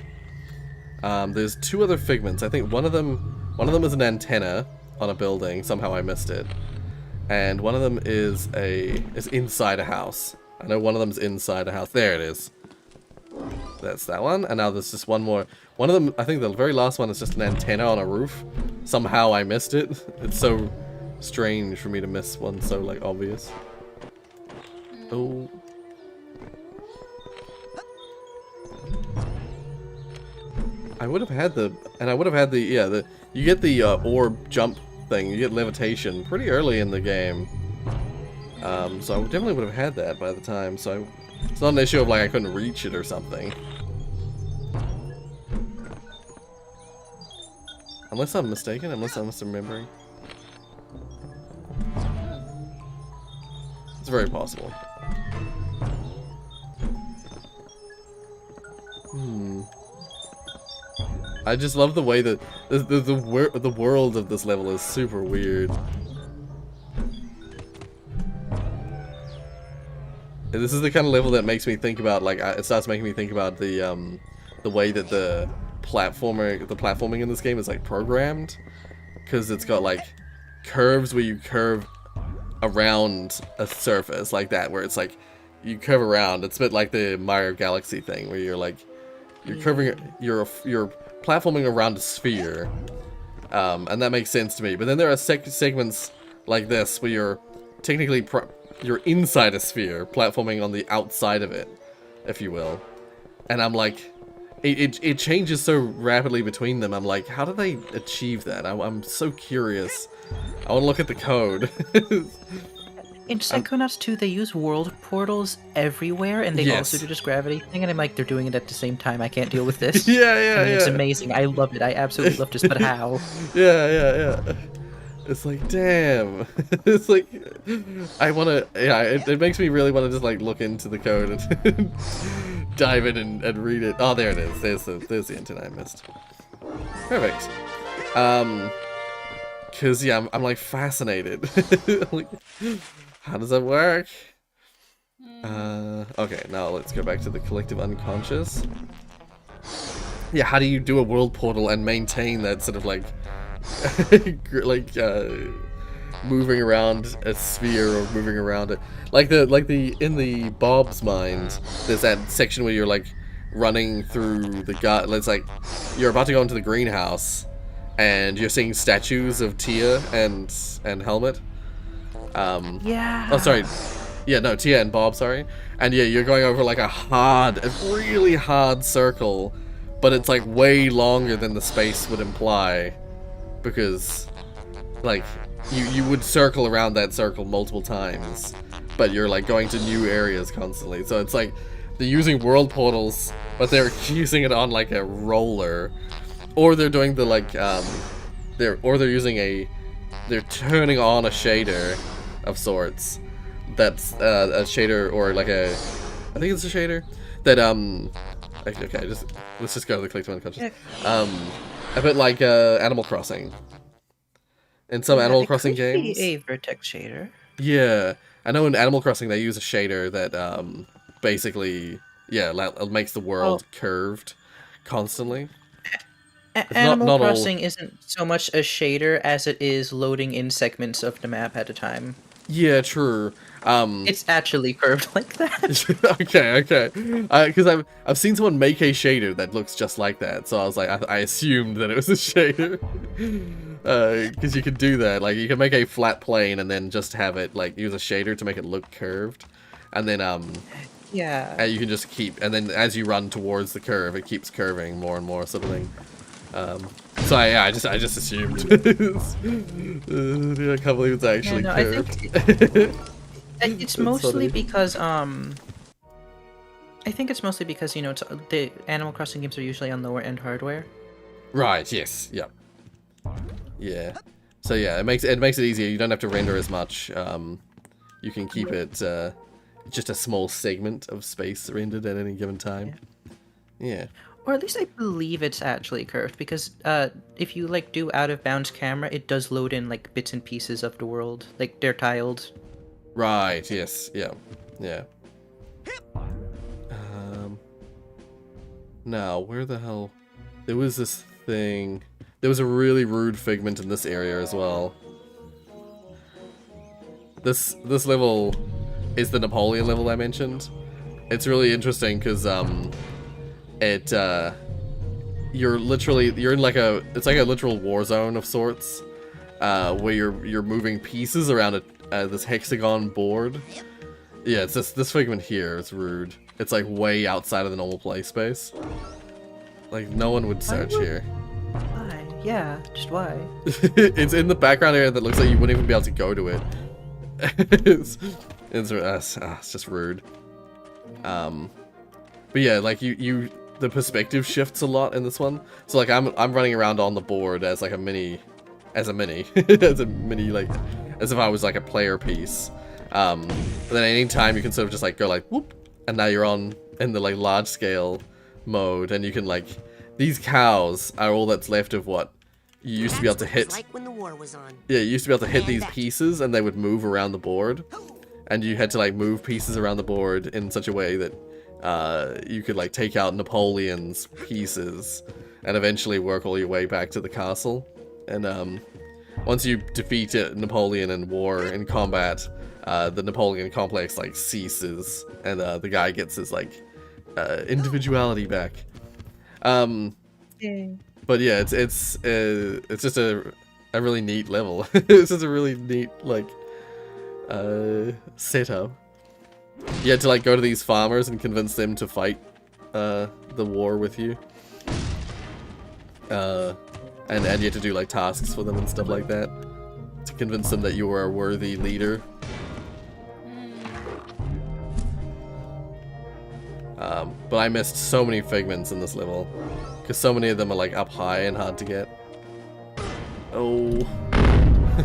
There's two other figments. I think one of them is an antenna on a building. Somehow I missed it. And one of them is inside a house. I know one of them's inside a house. There it is. That's that one. And now there's just one more. One of them, I think the very last one is just an antenna on a roof. Somehow I missed it. It's so strange for me to miss one so like obvious. Oh. I would have had you get the orb jump thing, you get levitation pretty early in the game. So I definitely would have had that by the time, so it's not an issue of like I couldn't reach it or something. Unless I'm mistaken, unless I'm misremembering. It's very possible. I just love the way that the world of this level is super weird. And this is the kind of level that makes me think about, like, it starts making me think about the way that the platforming in this game is like programmed, because it's got like curves where you curve around a surface like that, where it's like you curve around. It's a bit like the Mario Galaxy thing, where you're like you're platforming around a sphere, and that makes sense to me. But then there are segments like this where you're technically you're inside a sphere, platforming on the outside of it, if you will. And I'm like, it changes so rapidly between them. I'm like, how do they achieve that? I'm so curious. I want to look at the code. In Psychonauts 2, they use world portals everywhere, and they also do this gravity thing, and I'm like, they're doing it at the same time. I can't deal with this. Yeah. It's amazing. I love it. I absolutely love this, but how? Yeah. It's like, damn. It's like, I want to, it makes me really want to just like look into the code and dive in and read it. Oh, there it is. There's the antenna I missed. Perfect. Cause yeah, I'm like fascinated. Like, how does that work? Okay, now let's go back to the collective unconscious. Yeah, how do you do a world portal and maintain that sort of like moving around a sphere or moving around it, like the in the Bob's mind, there's that section where you're like running through the garden. It's like you're about to go into the greenhouse and you're seeing statues of Tia and Helmet. Yeah. Oh, sorry. Yeah, no, Tia and Bob, sorry. And yeah, you're going over like a really hard circle, but it's like way longer than the space would imply. Because, like, you would circle around that circle multiple times, but you're, like, going to new areas constantly. So it's like, they're using world portals, but they're using it on, like, a roller. Or they're doing the, like, they're turning on a shader of sorts. That's, a shader, or, like, I think it's a shader, that, okay, let's just go to the collective unconscious. A bit like Animal Crossing. In some Animal Crossing games. Be a vertex shader. Yeah, I know in Animal Crossing they use a shader that basically, makes the world curved constantly. Animal Crossing isn't so much a shader as it is loading in segments of the map at a time. Yeah, true. It's actually curved like that. Okay. Because I've seen someone make a shader that looks just like that, so I was like, I assumed that it was a shader. Because you could do that, like you can make a flat plane and then just have it like use a shader to make it look curved, and then yeah, you can just keep, and then as you run towards the curve, it keeps curving more and more, sort of thing. So I just assumed. I can't believe it's actually curved. It's mostly because I think it's mostly because the Animal Crossing games are usually on lower end hardware. Right. Yes. Yep. Yeah. So yeah, it makes it easier. You don't have to render as much. You can keep it just a small segment of space rendered at any given time. Yeah. Or at least I believe it's actually curved, because if you like do out of bounds camera, it does load in like bits and pieces of the world, like they're tiled. Right. Yes. Yeah. Now where the hell? There was this thing. There was a really rude figment in this area as well. This level is the Napoleon level I mentioned. It's really interesting because you're in like it's like a literal war zone of sorts, where you're moving pieces around this hexagon board. Yeah, it's this figment here. It's rude. It's like way outside of the normal play space. Like no one would search here. Why? Yeah, just why? It's in the background area that looks like you wouldn't even be able to go to it. it's just rude. But yeah, like the perspective shifts a lot in this one. So like I'm running around on the board as like a mini as a mini like as if I was like a player piece. But then any time you can sort of just like go like whoop, and now you're on in the like large scale mode, and you can like these cows are all that's left of what you used to be able to hit. Like when the war was on. Yeah, you used to be able to hit these pieces and they would move around the board, and you had to like move pieces around the board in such a way that you could like take out Napoleon's pieces and eventually work all your way back to the castle. And once you defeat Napoleon in war, in combat, the Napoleon complex like ceases, and the guy gets his like individuality back. But yeah, it's just a really neat level. It's just a really neat like setup. You had to like go to these farmers and convince them to fight the war with you. And you had to do like tasks for them and stuff like that to convince them that you were a worthy leader. But I missed so many figments in this level because so many of them are like up high and hard to get. Oh,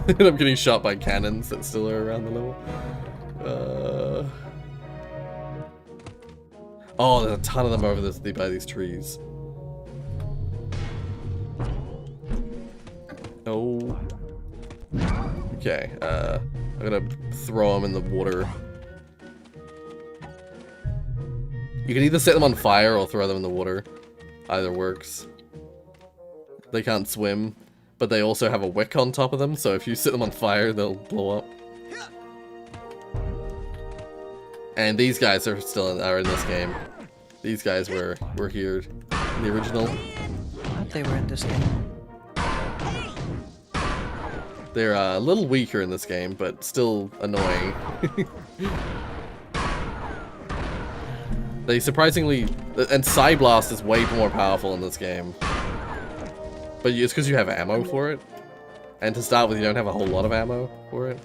and I'm getting shot by cannons that still are around the level. Oh, there's a ton of them over this by these trees. Oh. Okay, I'm gonna throw them in the water. You can either set them on fire or throw them in the water. Either works. They can't swim, but they also have a wick on top of them, so if you set them on fire, they'll blow up. And these guys are still in this game. These guys were here in the original. I thought they were in this game. They're a little weaker in this game, but still annoying. They surprisingly... And Psyblast is way more powerful in this game. But it's because you have ammo for it. And to start with, you don't have a whole lot of ammo for it.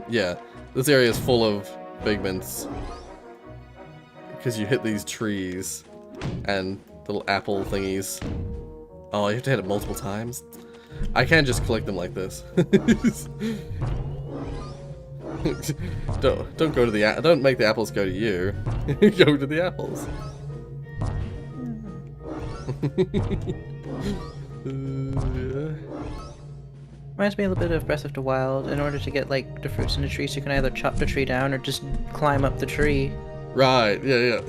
Yeah, this area is full of figments. Because you hit these trees. And little apple thingies. Oh, you have to hit it multiple times? I can't just collect them like this. Don't go to the don't make the apples go to you. Go to the apples. Reminds me a little bit of Breath of the Wild. In order to get like the fruits in the trees, you can either chop the tree down or just climb up the tree. Right, yeah.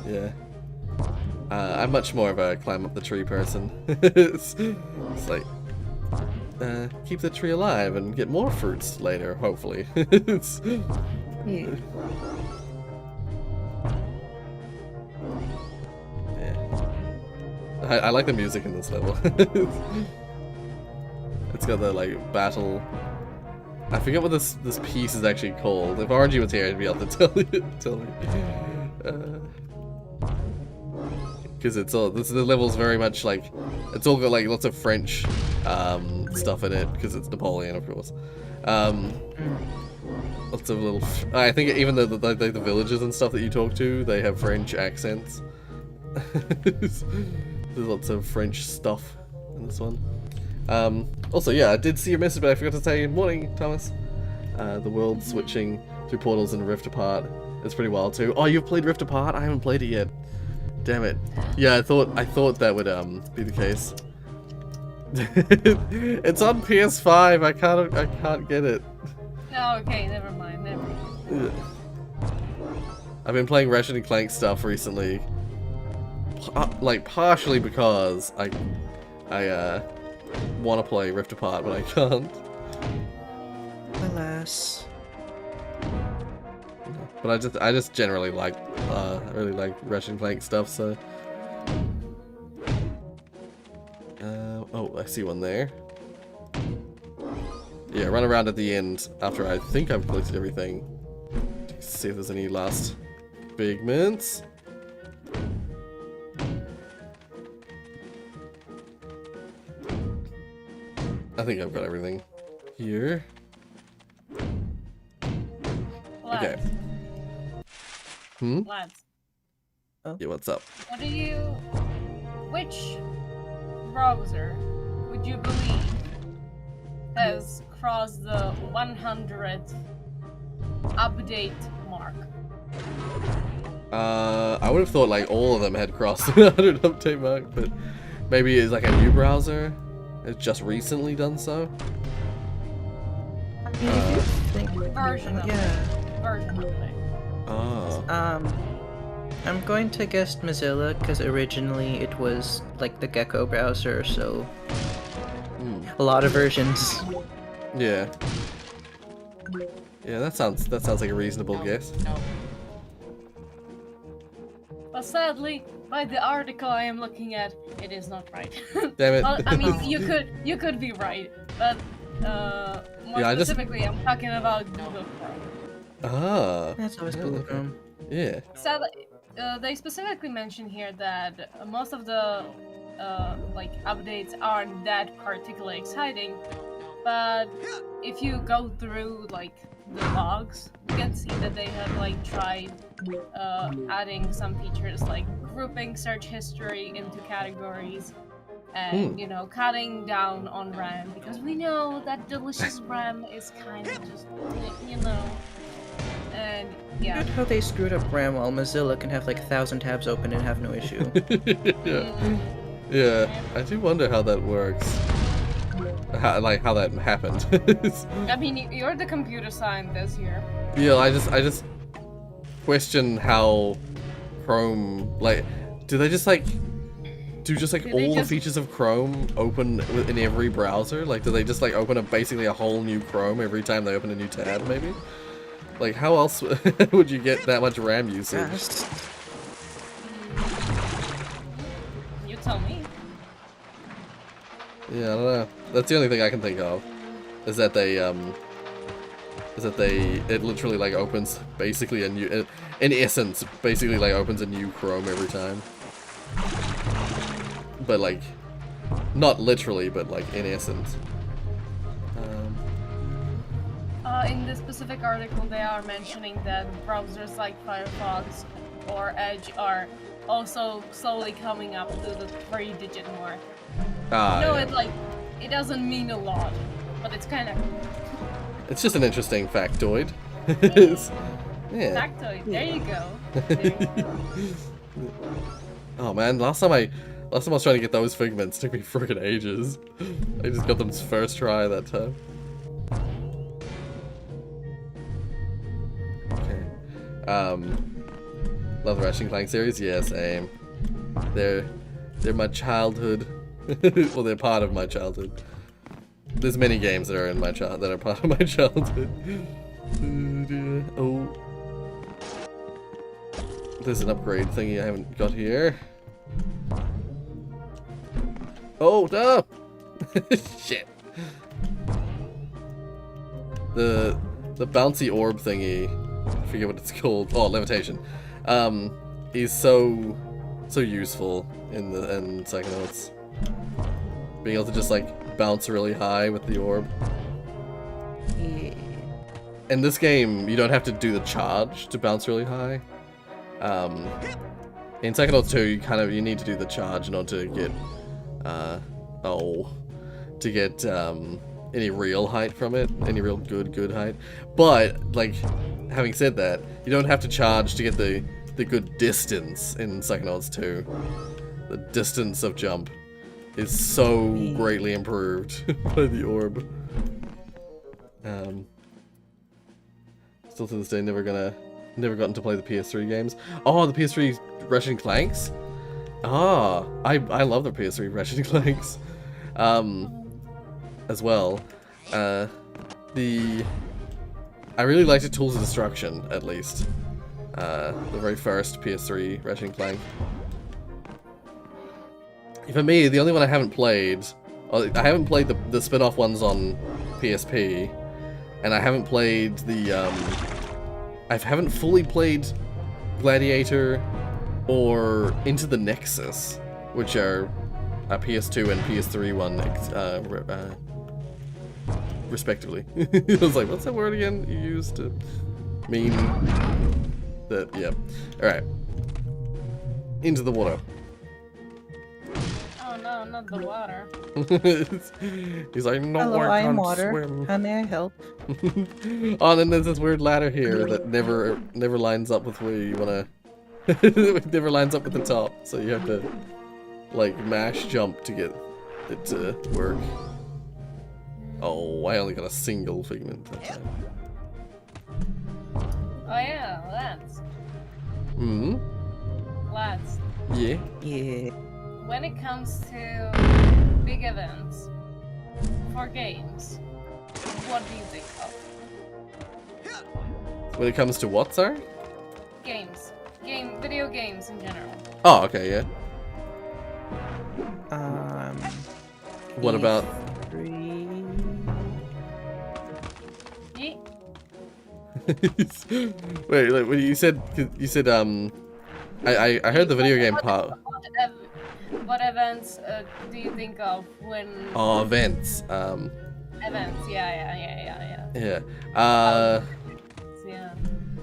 Yeah. I'm much more of a climb up the tree person. It's like, keep the tree alive and get more fruits later, hopefully. Yeah. I like the music in this level. It's got the like battle. I forget what this piece is actually called. If RNG was here, I'd be able to tell you. Because it's all the level's very much like it's all got like lots of French stuff in it because it's Napoleon, of course. Lots of little. I think even the villages and stuff that you talk to, they have French accents. There's lots of French stuff in this one. Also, yeah, I did see your message, but I forgot to say morning, Thomas. The world switching through portals and Rift Apart is pretty wild too. Oh, you've played Rift Apart? I haven't played it yet. Damn it. Yeah, I thought that would be the case. It's on PS5. I can't get it. Oh, okay, never mind. Yeah. I've been playing Ratchet and Clank stuff recently, like partially because I want to play Rift Apart, but I can't. Alas. But I just generally like really like Ratchet and Clank stuff, so. Oh, I see one there. Yeah, run around at the end after I think I've collected everything. See if there's any last figments. I think I've got everything here. Okay. Lads. Yeah, what's up? Which browser would you believe has crossed the 100th update mark? I would have thought like all of them had crossed the 100 update mark, but maybe it's like a new browser has just recently done so. Version of it. Version of it. Oh. I'm going to guess Mozilla because originally it was like the Gecko browser, so a lot of versions. Yeah. Yeah, that sounds like a reasonable guess. But sadly, by the article I am looking at, it is not right. Damn it. Well, I mean, you could be right, but more specifically, I'm talking about Google Chrome. Ah. That's always Google Chrome. Yeah. Sadly, they specifically mention here that most of the like updates aren't that particularly exciting, but if you go through like the logs, you can see that they have like tried adding some features like grouping search history into categories and you know, cutting down on RAM, because we know that delicious RAM is kind of just, you know, and yeah. Good how they screwed up RAM while Mozilla can have like 1,000 tabs open and have no issue. Yeah, I do wonder how that works. How that happened. I mean, you're the computer scientist here. Yeah, I just question how Chrome, like, do they just like all the features of Chrome open in every browser? Like, do they just like open basically a whole new Chrome every time they open a new tab? Maybe. Like, how else would you get that much RAM usage? You tell me. Yeah, I don't know. That's the only thing I can think of. Is that it literally like opens basically a new, in essence, basically like opens a new Chrome every time. But like, not literally, but like in essence. In this specific article, they are mentioning that browsers like Firefox or Edge are also slowly coming up to the 3-digit mark. Yeah. It doesn't mean a lot, but it's kind of... It's just an interesting factoid. Yeah. Factoid, there you go. Oh man, last time I was trying to get those figments, it took me freaking ages. I just got them first try that time. Okay. Love the Ratchet and Clank series? Yeah, same. They're my childhood. Well, they're part of my childhood. There's many games that are in my that are part of my childhood. Oh. There's an upgrade thingy I haven't got here. Oh, no! Shit. The bouncy orb thingy, I forget what it's called. Oh, levitation. Is so useful in Psychonauts. Being able to just like bounce really high with the orb. Yeah. In this game, you don't have to do the charge to bounce really high. In Psychonauts 2, you need to do the charge in order to get any real height from it, any real good height. But like, having said that, you don't have to charge to get the good distance in Psychonauts 2. The distance of jump is so greatly improved by the orb. Still to this day, never gotten to play the PS3 games. Oh, the PS3 Ratchet and Clanks. Ah, I love the PS3 Ratchet and Clanks. As well. I really liked the Tools of Destruction, at least. The very first PS3 Ratchet and Clank. For me, the only one I haven't played... I haven't played the spin-off ones on PSP, and I haven't played the... I haven't fully played Gladiator or Into the Nexus, which are a PS2 and PS3 one respectively. I was like, what's that word again you used to mean that? Yeah. All right. Into the water. Oh no, not the water. He's like, no, Hello, I I am can't water. swim. How may I help? Oh, and then there's this weird ladder here that never lines up with where you wanna. It never lines up with the top, so you have to like mash jump to get it to work. Oh, I only got a single figment that time. Oh yeah, lads. Hmm. Lads. Yeah. Yeah. When it comes to big events for games, what do you think of? When it comes to what, sorry? Games. Video games in general. Oh, okay, yeah. What about? Yeah. Wait, like when you said I heard the video game part. What events do you think of when? Oh, events. Events. Yeah. Yeah. Yeah.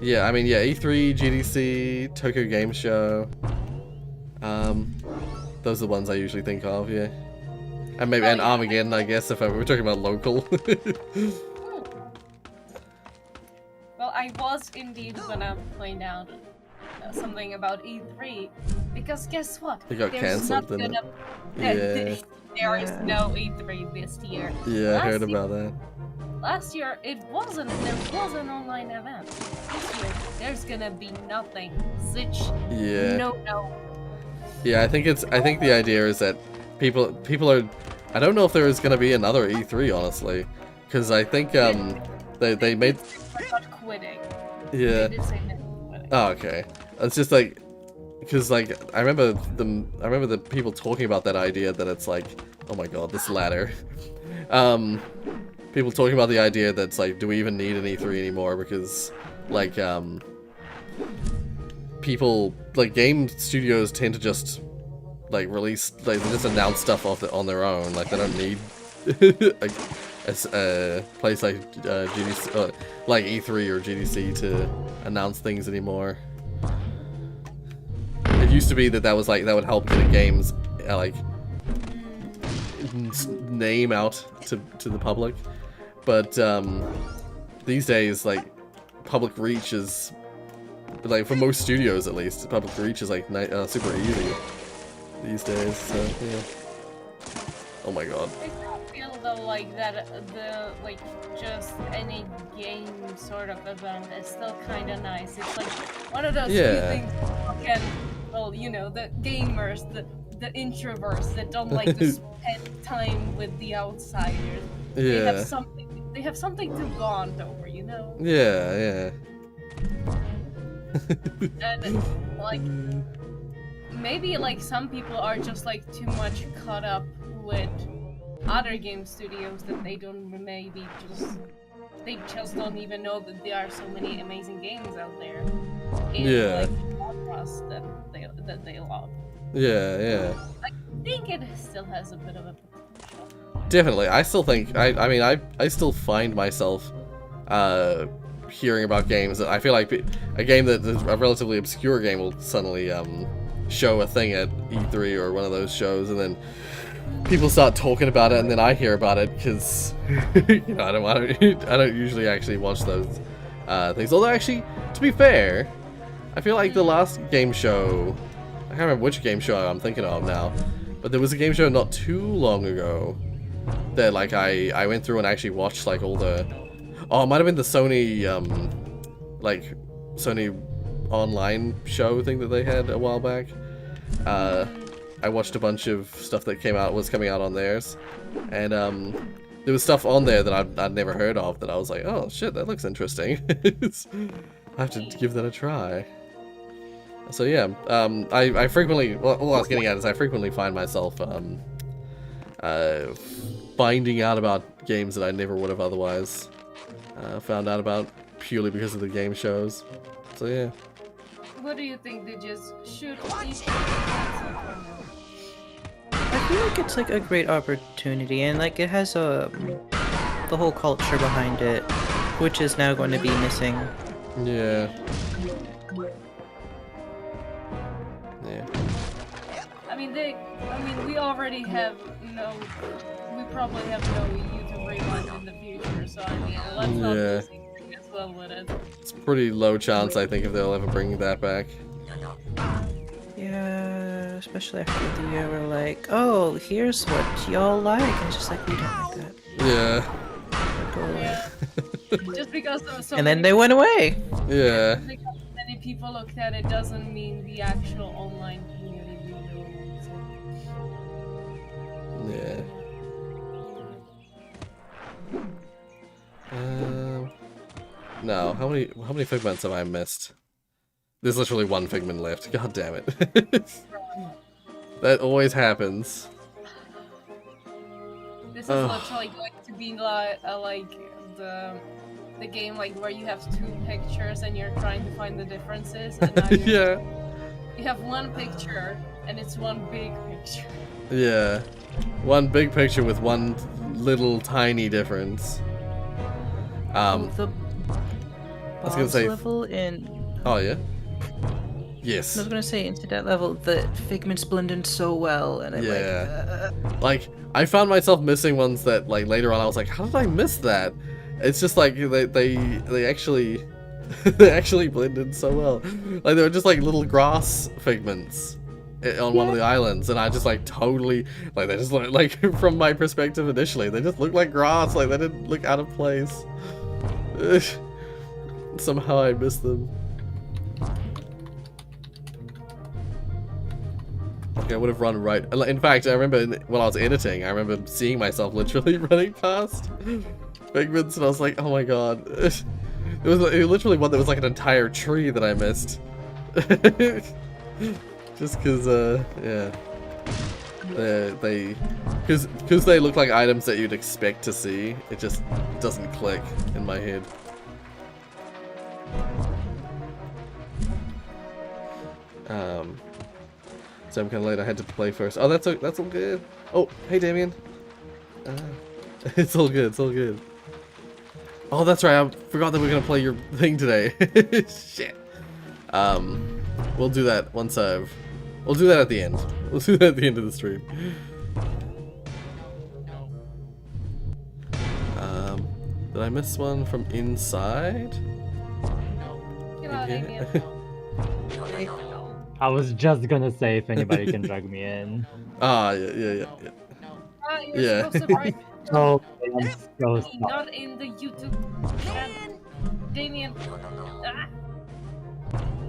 Yeah. I mean, yeah. E3, GDC, Tokyo Game Show. Those are the ones I usually think of. Yeah. And maybe and Armageddon, I guess, if we're talking about local. Well, I was indeed gonna point out something about E3 because guess what? It got cancelled, didn't it? There is no E3 this year. Yeah, I heard about that. Last year there was an online event. This year there's gonna be nothing. Zitch. Yeah. No. Yeah, I think the idea is that people are. I don't know if there is gonna be another E3, honestly, because I think they made. They're not quitting. Yeah. They did say they're not quitting. Oh, okay. It's just like, because like I remember the people talking about that idea that it's like, oh my god, this ladder. People talking about the idea that's like, do we even need an E3 anymore? Because like people like game studios tend to just like release like they just announce stuff on their own. Like they don't need a place like GDC, like E3 or GDC to announce things anymore. It used to be that was like that would help get a game's like name out to the public, but these days like public reach is like for most studios at least public reach is like super easy these days. So yeah. Oh my god. I still feel though like that the like just any game sort of event is still kind of nice. It's like one of those few things can, well, you know, the gamers, the introverts that don't like to spend time with the outsiders. Yeah. They have something to bond over, you know? Yeah. And like maybe like some people are just like too much caught up with other game studios that they don't maybe they just don't even know that there are so many amazing games out there in like genres that they love. Yeah. I think it still has a bit of a potential. Definitely. I still think I still find myself hearing about games that I feel like a game that is a relatively obscure game will suddenly show a thing at E3 or one of those shows, and then people start talking about it, and then I hear about it because you know I don't usually actually watch those things. Although actually, to be fair, I feel like the last game show, I can't remember which game show I'm thinking of now, but there was a game show not too long ago that like I went through and actually watched like all the. Oh, it might have been the Sony like Sony online show thing that they had a while back. I watched a bunch of stuff that was coming out on theirs, and there was stuff on there that I'd never heard of that I was like, oh shit, that looks interesting. I have to give that a try. So yeah, I frequently, what I was getting at is I frequently find myself finding out about games that I never would have otherwise found out about purely because of the game shows. So yeah. What do you think? They just should I feel like it's like a great opportunity, and like it has a the whole culture behind it, which is now going to be missing. Yeah. Yeah. I mean, we already have we probably have no YouTube rewind in the future, so I mean, let's not lose anything as well with it. It's pretty low chance, I think, if they'll ever bring that back. Yeah, especially after the year we're like, oh, here's what y'all like, and it's just like, we don't like that. Yeah. Go away. Yeah. Just because there was so And many then they went away. Yeah. Just because many people looked at it doesn't mean the actual online community knows Yeah. No, how many figments have I missed? There's literally one figment left. God damn it. That always happens. This is literally going to be like the game like where you have two pictures and you're trying to find the differences. And now Yeah. You have one picture and it's one big picture. Yeah. One big picture with one little tiny difference. The I was gonna say. level in. Oh yeah. Yes. I was gonna say into that level, the figments blend in so well, and I'm like I found myself missing ones that like later on I was like, how did I miss that? It's just like they actually they actually blend in so well. Like they were just like little grass figments on one of the islands, and I just like totally like they just look like from my perspective initially they just looked like grass, like they didn't look out of place. Somehow I missed them. Okay, I would have run right. In fact, I remember when I was editing, I remember seeing myself literally running past figments, and I was like, oh my god. It was literally one that was like an entire tree that I missed. Just because, yeah. Because they look like items that you'd expect to see, it just doesn't click in my head. So I'm kind of late. I had to play first. Oh, that's all good. Oh, hey Damien. It's all good. It's all good. Oh, that's right. I forgot that we are gonna play your thing today. Shit. We'll do that once we'll do that at the end. We'll do that at the end of the stream. Did I miss one from inside? I was just gonna say if anybody can drag me in. Ah, yeah. You're supposed to write Oh, I'm so sorry. not in the YouTube chat. Damien. Ah,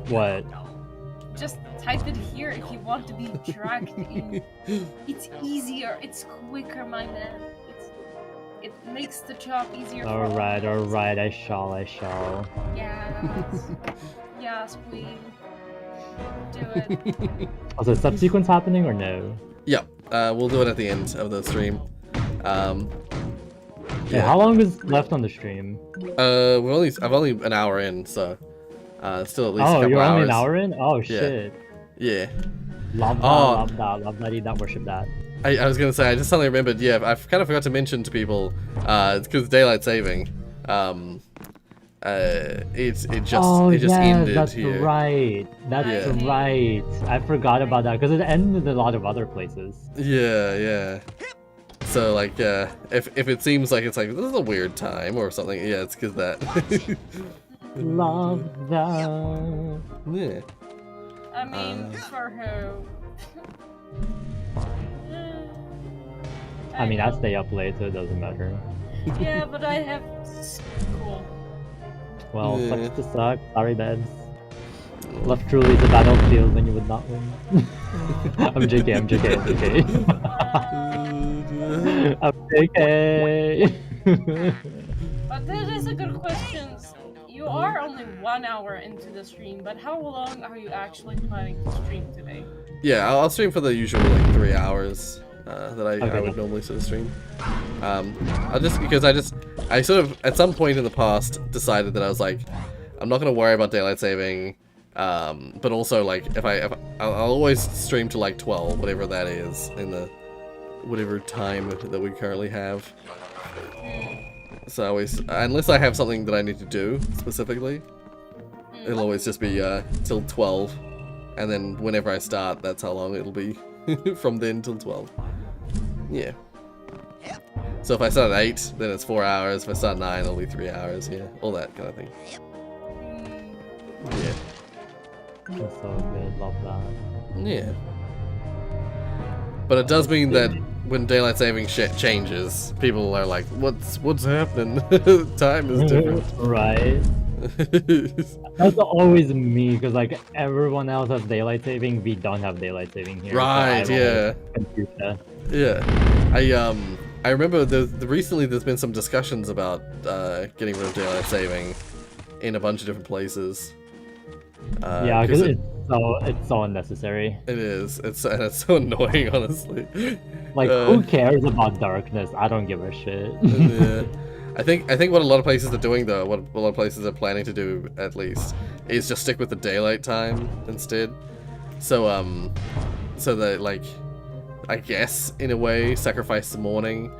What? just type it here if you want to be dragged in. It's easier. It's quicker, my man. It makes the job easier for all. Alright, I shall. Yes. Yes, queen. Do it. Also, is subsequence happening or no? Yeah, we'll do it at the end of the stream. Yeah, how long is left on the stream? I'm only an hour in, so still at least a couple you're hours. only an hour in? Oh shit. Yeah. Love that, eat that, worship that. I was gonna say, I just suddenly remembered, yeah, I kind of forgot to mention to people, it's because daylight saving, it just ended that's here. Right. That's right. I forgot about that because it ended a lot of other places. Yeah. So like, if it seems like it's like this is a weird time or something, yeah, it's because that. Love that. Yeah. I mean, for who? I mean, I stay up late, so it doesn't matter. Yeah, but I have school. Well, sucks to suck. Sorry, Beds. Love truly is a battlefield when you would not win. I'm JK. I'm JK. But that is a good question. You are only 1 hour into the stream, but how long are you actually planning to stream today? Yeah, I'll stream for the usual like 3 hours that I would normally sort of stream. I sort of at some point in the past decided that I was like, I'm not gonna worry about daylight saving, but also like I'll always stream to like 12, whatever that is in the whatever time that we currently have. So I always, unless I have something that I need to do specifically, it'll always just be till 12, and then whenever I start, that's how long it'll be from then till 12. Yeah. So if I start at 8, then it's 4 hours. If I start at 9, it'll be 3 hours. Yeah, all that kind of thing. Yeah. That's so good, love that. Yeah. But it does mean that when daylight saving shit changes, people are like, "What's happening? Time is different." Right. That's always me, because like everyone else has daylight saving, we don't have daylight saving here. Right. So Yeah. Yeah. Yeah. I remember recently there's been some discussions about getting rid of daylight saving in a bunch of different places. Yeah, because it's so unnecessary. It is. It's so annoying, honestly. Like, who cares about darkness? I don't give a shit. Yeah. I think what a lot of places are doing, though, what a lot of places are planning to do at least, is just stick with the daylight time instead. So that, like, I guess in a way sacrifice the morning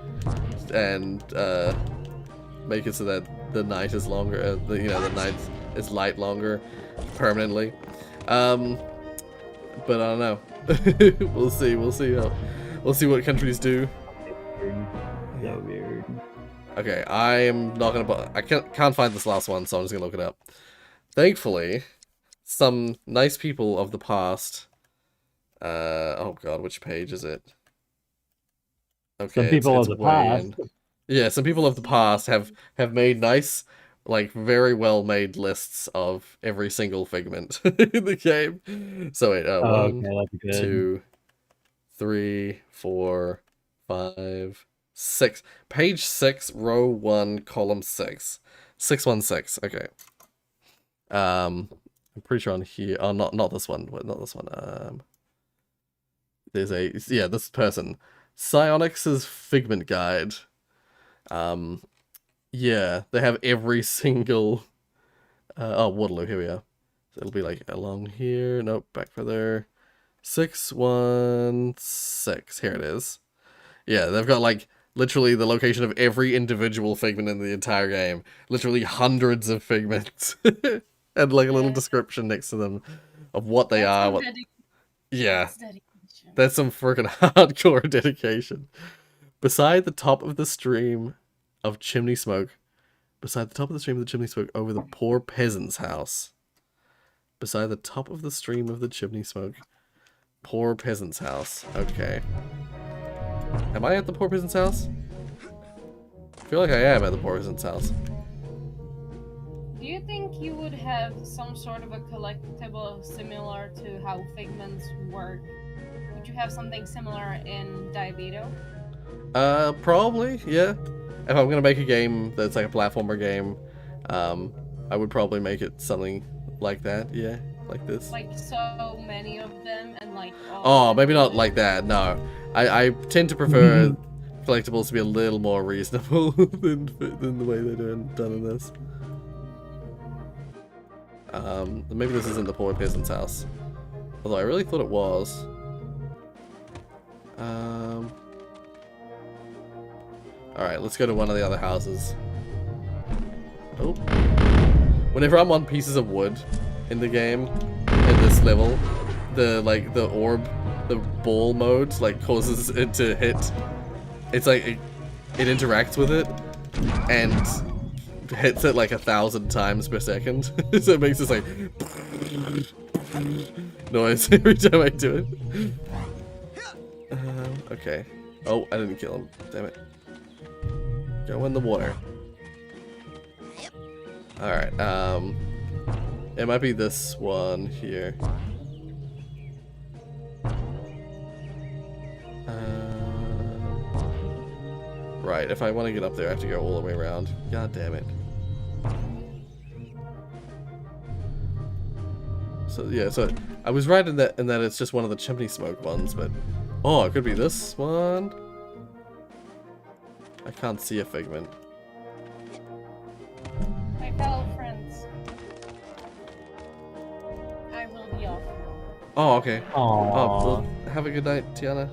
and make it so that the night is longer. The night is light longer permanently. But I don't know. We'll see what countries do. So weird. Okay, I am not gonna. I can't find this last one, so I'm just gonna look it up. Thankfully, some nice people of the past. Oh god, which page is it? Okay, Some people it's of the way past. in. Yeah, some people of the past have made nice, like very well made lists of every single figment in the game. So wait, Okay, 1, that's good. 2, 3, 4, 5, 6. Page 6, row 1, column 6. 616. Okay. I'm pretty sure on here. Oh, not this one. Not this one. There's this person. Psionics's Figment Guide. Yeah, they have every single. Oh, Waterloo. Here we are. So it'll be like along here. Nope, back further. 616. Here it is. Yeah, they've got like literally the location of every individual figment in the entire game. Literally hundreds of figments. And like a little description next to them of what they are. Yeah. That's some freaking hardcore dedication. Beside the top of the stream of chimney smoke. Beside the top of the stream of the chimney smoke over the poor peasant's house. Beside the top of the stream of the chimney smoke. Poor peasant's house. Okay. Am I at the poor peasant's house? I feel like I am at the poor peasant's house. Do you think you would have some sort of a collectible similar to how figments work? Would you have something similar in Diabeto? Probably, yeah. If I'm gonna make a game that's like a platformer game, I would probably make it something like that, yeah, like this. Like so many of them and like Oh, maybe not like that, no. I tend to prefer collectibles to be a little more reasonable than the way they're done in this. Maybe this isn't the poor peasant's house. Although I really thought it was. Alright, let's go to one of the other houses. Oh. Whenever I'm on pieces of wood in the game, in this level, the ball mode, like, causes it to hit. It's like, it interacts with it, and hits it like 1,000 times per second. So it makes this like noise every time I do it. Okay. Oh, I didn't kill him. Damn it. Go in the water. Alright, it might be this one here. Right, if I want to get up there, I have to go all the way around. God damn it. So yeah, so I was right in that it's just one of the chimney smoke ones, but oh, it could be this one. I can't see a figment. My fellow friends, I will be off. Oh, okay. Aww. Oh, well, have a good night, Tiana.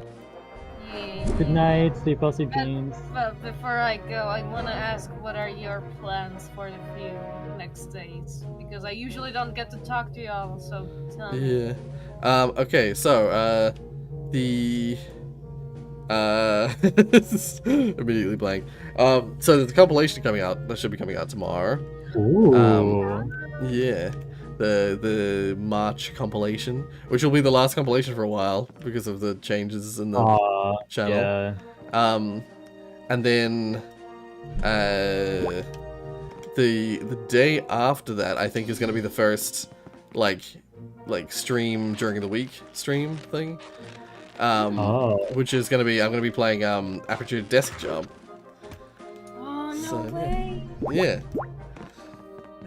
Yeah. Good night, sleep well, sweet dreams. But before I go, I want to ask, what are your plans for the few next days? Because I usually don't get to talk to y'all, so tell me. Yeah. Okay, so, immediately blank. So there's a compilation coming out that should be coming out tomorrow. Ooh. Yeah. The March compilation, which will be the last compilation for a while because of the changes in the channel. Yeah. And then the day after that, I think, is going to be the first like stream during the week stream thing. Which is going to be, I'm going to be playing Aperture Desk Job. Oh, no So, way. Yeah.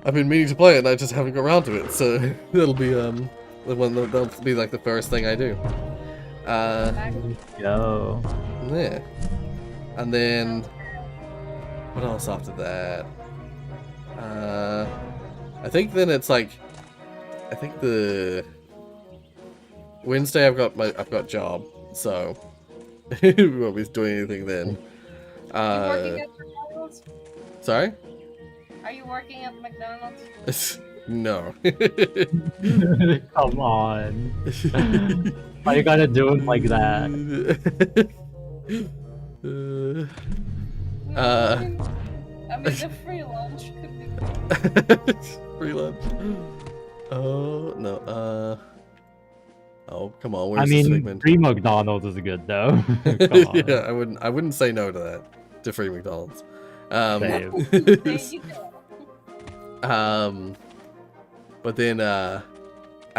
I've been meaning to play it and I just haven't got around to it, so that'll be that'll be like the first thing I do. Yo. Yeah. And then what else after that? I think then it's like, I think the Wednesday I've got job, so we won't be doing anything then. Are you working at McDonald's? Sorry? Are you working at McDonald's? No. Come on. Why you gotta do it like that? I mean, the free lunch could be good. Free lunch. Oh no. Oh come on. Where's I the mean, segment? free McDonald's is good though. Come on. Yeah, I wouldn't say no to that. To free McDonald's. There you go. But then I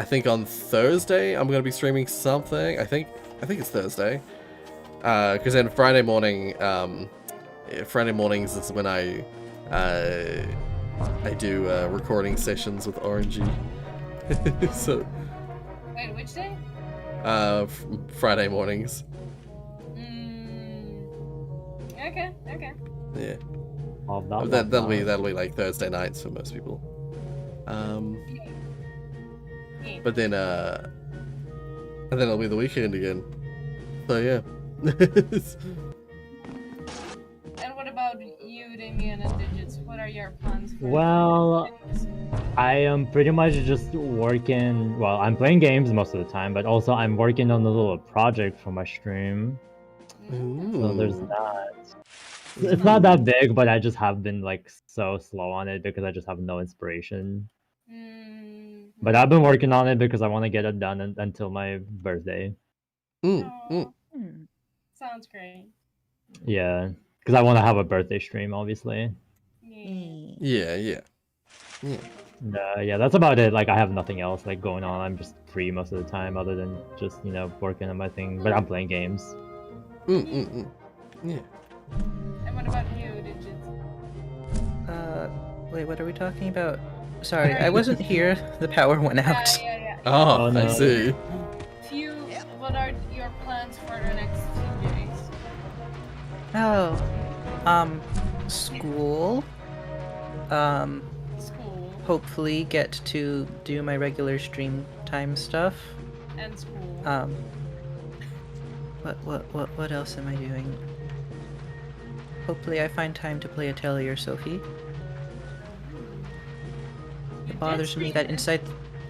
think on Thursday I'm gonna be streaming something. I think it's Thursday. Because then Friday mornings is when I do recording sessions with Orangey. So. Wait, which day? Friday mornings. Okay. Yeah. Oh, That'll be like Thursday nights for most people. But then it'll be the weekend again. So yeah. And what about you, Damien and Digits? What are your plans for Well, I am pretty much just working. Well, I'm playing games most of the time, but also I'm working on a little project for my stream. So there's that. It's not that big, but I just have been like so slow on it because I just have no inspiration. But I've been working on it because I want to get it done until my birthday. Sounds great. Yeah, because I want to have a birthday stream, obviously. Yeah. Yeah, that's about it. Like, I have nothing else like going on. I'm just free most of the time, other than just working on my thing. But I'm playing games. Yeah. And what about you, Digits? Wait, what are we talking about? Sorry, I wasn't here. The power went out. Yeah. Oh, no. I see. What are your plans for the next few days? Oh, school. School. Hopefully get to do my regular stream time stuff. And school. What else am I doing? Hopefully I find time to play Atelier Sophie. It bothers me that inside...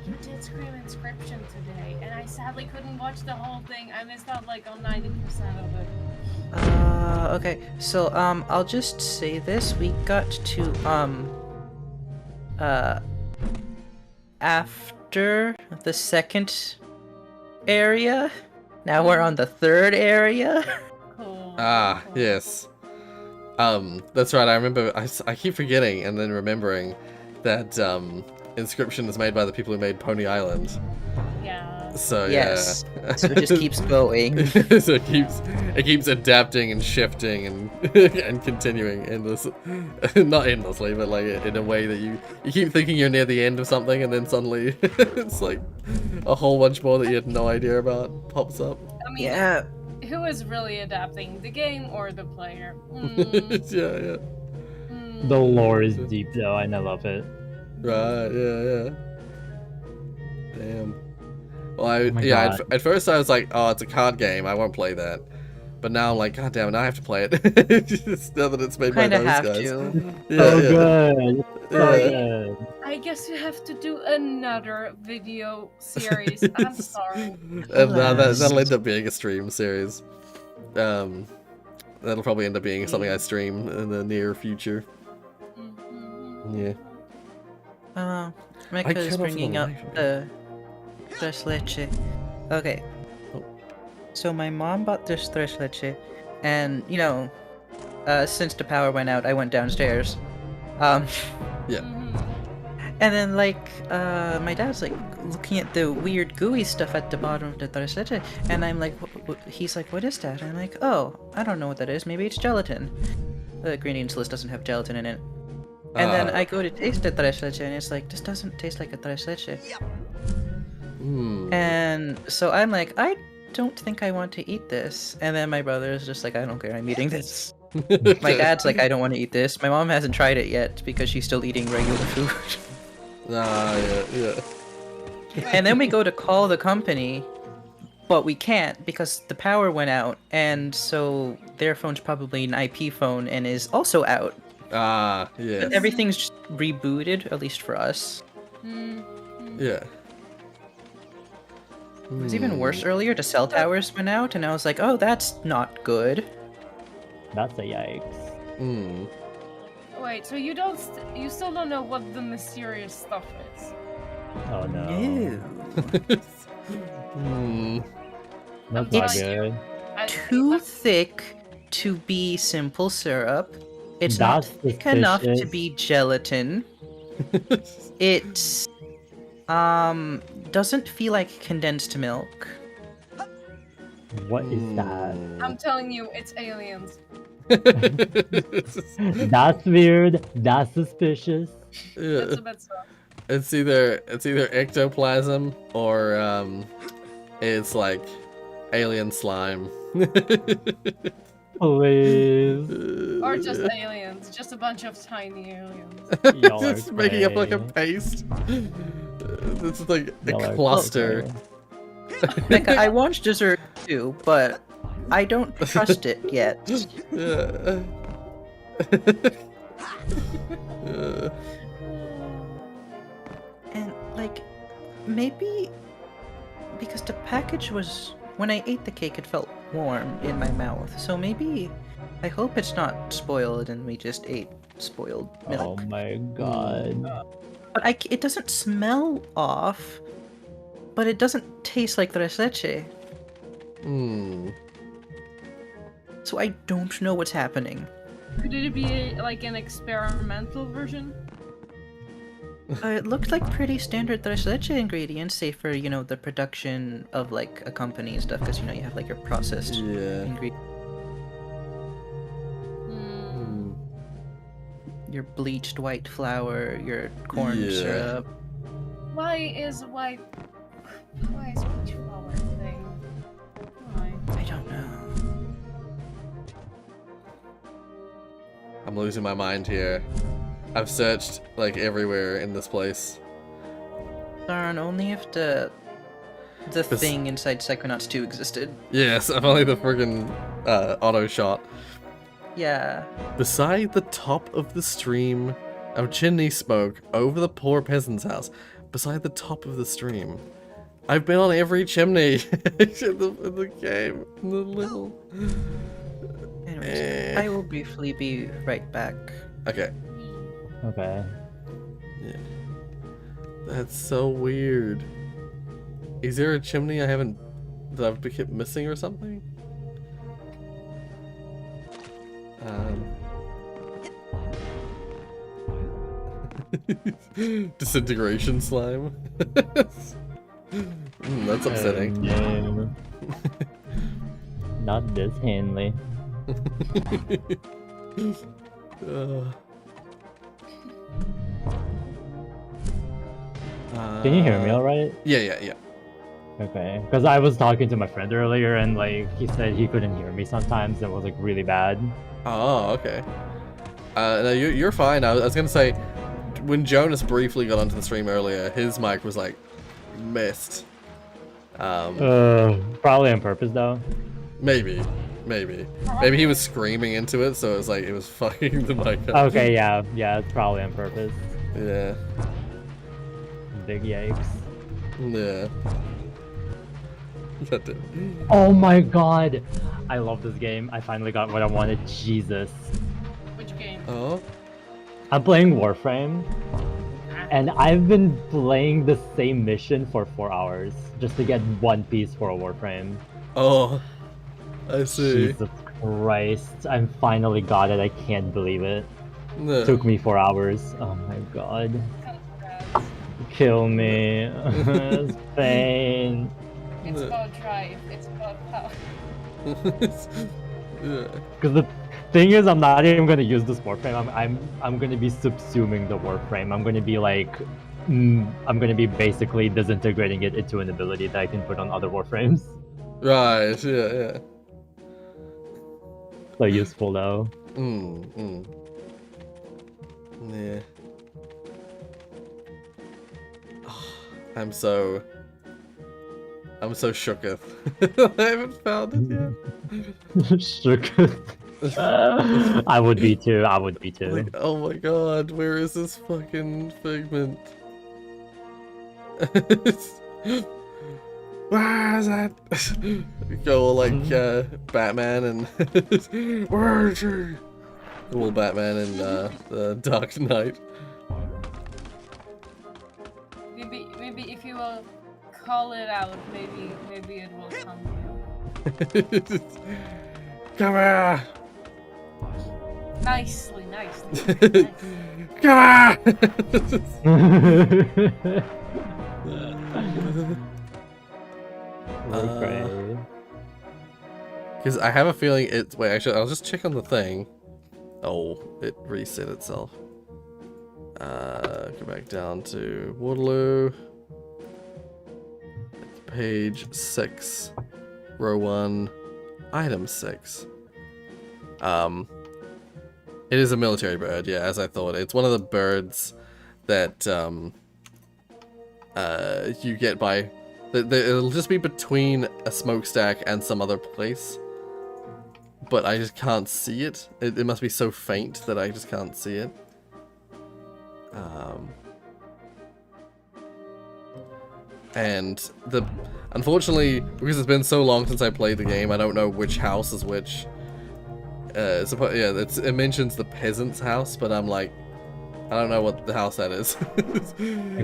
You did scream Inscription today, and I sadly couldn't watch the whole thing. I missed out like on 90% of it. Okay, so, I'll just say this. We got to, after the second area, now we're on the third area. Cool. Yes. That's right, I remember, I keep forgetting and then remembering that, Inscription is made by the people who made Pony Island. Yeah. So, Yes. yeah. So it just keeps going. So it keeps adapting and shifting and continuing not endlessly, but like in a way that you keep thinking you're near the end of something and then suddenly it's like a whole bunch more that you had no idea about pops up. I mean, Yeah. who is really adapting, the game or the player? Yeah. The lore is deep though, and I love it. Right, yeah. Damn. Well, Oh my God. at first I was like, oh, it's a card game, I won't play that. But now I'm like, god damn it, now I have to play it. Just now that it's made by Kind of those have guys. to. Yeah, So yeah. good. So Yeah. good. I guess you have to do another video series. I'm sorry. And Alas. that'll end up being a stream series. That'll probably end up being something I stream in the near future. Yeah. Mecca is cannot for bringing the up life of me. the tres leche. Okay. Oh. So my mom bought this tres leche, and you know, since the power went out, I went downstairs. Yeah. And then like, my dad's like looking at the weird gooey stuff at the bottom of the tres leche, and I'm like, he's like, what is that? And I'm like, oh, I don't know what that is. Maybe it's gelatin. The ingredients list doesn't have gelatin in it. And then I go to taste the tres leche, and it's like, this doesn't taste like a tres leche. And so I'm like, I don't think I want to eat this. And then my brother is just like, I don't care, I'm eating this. My dad's like, I don't want to eat this. My mom hasn't tried it yet because she's still eating regular food. Yeah. And then we go to call the company, but we can't because the power went out, and so their phone's probably an IP phone and is also out. Yeah. But everything's just rebooted, at least for us. Yeah. It was even worse earlier. The cell towers went out, and I was like, oh, that's not good. That's a yikes. Wait, so you still don't know what the mysterious stuff is? Oh no. Ew. That's not It's good. Too thick to be simple syrup. It's not That's thick enough to suspicious. be gelatin. It's doesn't feel like condensed milk. What is that? I'm telling you, it's aliens. That's weird. That's suspicious. That's a bit stuff. It's either ectoplasm or it's like alien slime. Please. Or just aliens. Just a bunch of tiny aliens. Y'all are Just making up like a crazy. paste. It's like Y'all a are cluster. crazy. Like, I want dessert too, but I don't trust it yet. Yeah. And like, maybe because the package was, when I ate the cake, it felt warm in my mouth. So maybe, I hope it's not spoiled and we just ate spoiled milk. Oh my god. But it doesn't smell off, but it doesn't taste like tres leche. So I don't know what's happening. Could it be like an experimental version? It looked like pretty standard tres leche ingredients, save for, you know, the production of like a company and stuff, because, you know, you have like your processed ingredients. Your bleached white flour, your corn syrup. Why is bleach flour a thing? Why? I don't know. I'm losing my mind here. I've searched like everywhere in this place. Darn, only if the thing inside Psychonauts 2 existed. Yes, if only the friggin' auto shot. Yeah. Beside the top of the stream of chimney smoke over the poor peasant's house. Beside the top of the stream. I've been on every chimney in the game, in the level. Anyways, I will briefly be right back. Okay. Okay. Yeah. That's so weird. Is there a chimney that I've kept missing or something? Disintegration slime. That's upsetting. No. Not this Henley. Can you hear me alright? Yeah. Okay, because I was talking to my friend earlier and like he said he couldn't hear me sometimes. It was like really bad. Oh, okay. No, you're fine. I was gonna say, when Jonas briefly got onto the stream earlier, his mic was like messed. Probably on purpose though. Maybe. Maybe. Maybe he was screaming into it, so it was like it was fucking the mic up. Okay, yeah, it's probably on purpose. Yeah. Big yikes. Yeah. That did. Oh my god! I love this game. I finally got what I wanted. Jesus. Which game? Oh. I'm playing Warframe, and I've been playing the same mission for 4 hours just to get one piece for a Warframe. Oh. I see. Jesus Christ. I finally got it. I can't believe it. No. Took me 4 hours. Oh my god. Kill me. It's pain. It's about drive. It's about power. Yeah. Because the thing is, I'm not even gonna use this Warframe. I'm gonna be subsuming the Warframe. I'm gonna be like, I'm gonna be basically disintegrating it into an ability that I can put on other Warframes. Right. Yeah. So useful though. Yeah. I'm so shooketh. I haven't found it yet. Shooketh. I would be too. Like, oh my god, where is this fucking figment? Where is that? Go all like Batman and where is he? Cool Batman and the Dark Knight. Maybe if you will call it out, maybe it will come to you. Come here! Nicely. Come here! Because I have a feeling it's... Wait, actually, I'll just check on the thing. Oh, it reset itself. Go back down to Waterloo. Page 6. Row 1. Item 6. It is a military bird, yeah, as I thought. It's one of the birds that, you get by... It'll just be between a smokestack and some other place. But I just can't see it. It must be so faint that I just can't see it. And unfortunately, because it's been so long since I played the game, I don't know which house is which. It mentions the peasant's house, but I'm like, I don't know what the house that is.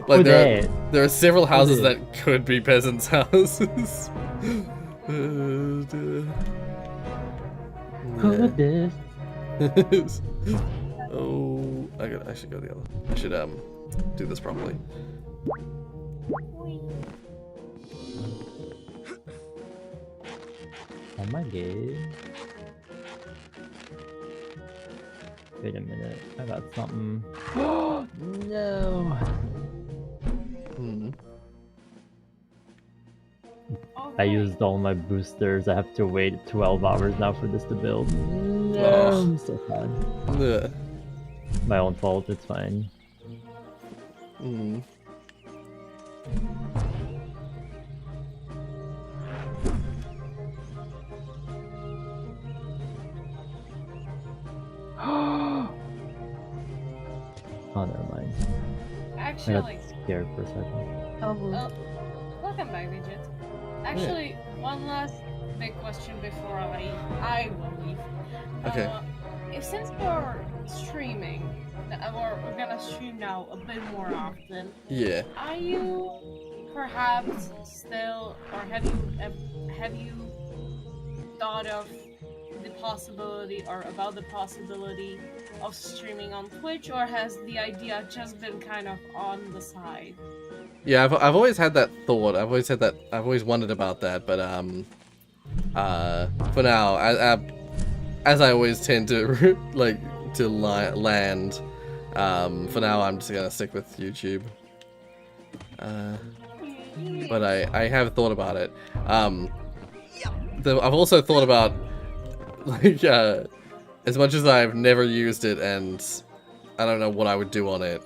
Like there are several houses that could be peasants' houses. Oh, I should go the other. I should do this properly. Oh my god. Wait a minute, I got something. No. I used all my boosters. I have to wait 12 hours now for this to build. No, I'm so sad. Yeah. My own fault, it's fine. Oh, never mind. Actually, I got scared for a second. Welcome back, Digit. Actually, one last big question before I will leave. Okay. Since we're streaming, we're gonna stream now a bit more often. Yeah. Are you perhaps still, or have you thought of the possibility or about the possibility of streaming on Twitch, or has the idea just been kind of on the side? Yeah, I've always had that thought. I've always wondered about that, but for now, as I always tend to land, for now I'm just gonna stick with YouTube. But I have thought about it. I've also thought about as much as I've never used it and I don't know what I would do on it.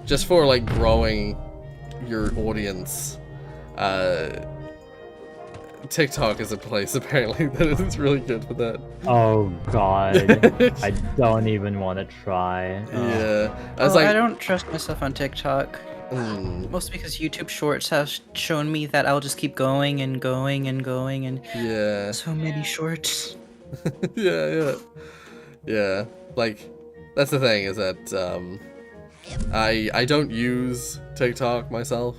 Just for like growing your audience, TikTok is a place apparently that is really good for that. Oh god, I don't even want to try. Yeah, I don't trust myself on TikTok. Mostly because YouTube Shorts have shown me that I'll just keep going and going and going and yeah, so many shorts. yeah. Like, that's the thing is that I don't use TikTok myself,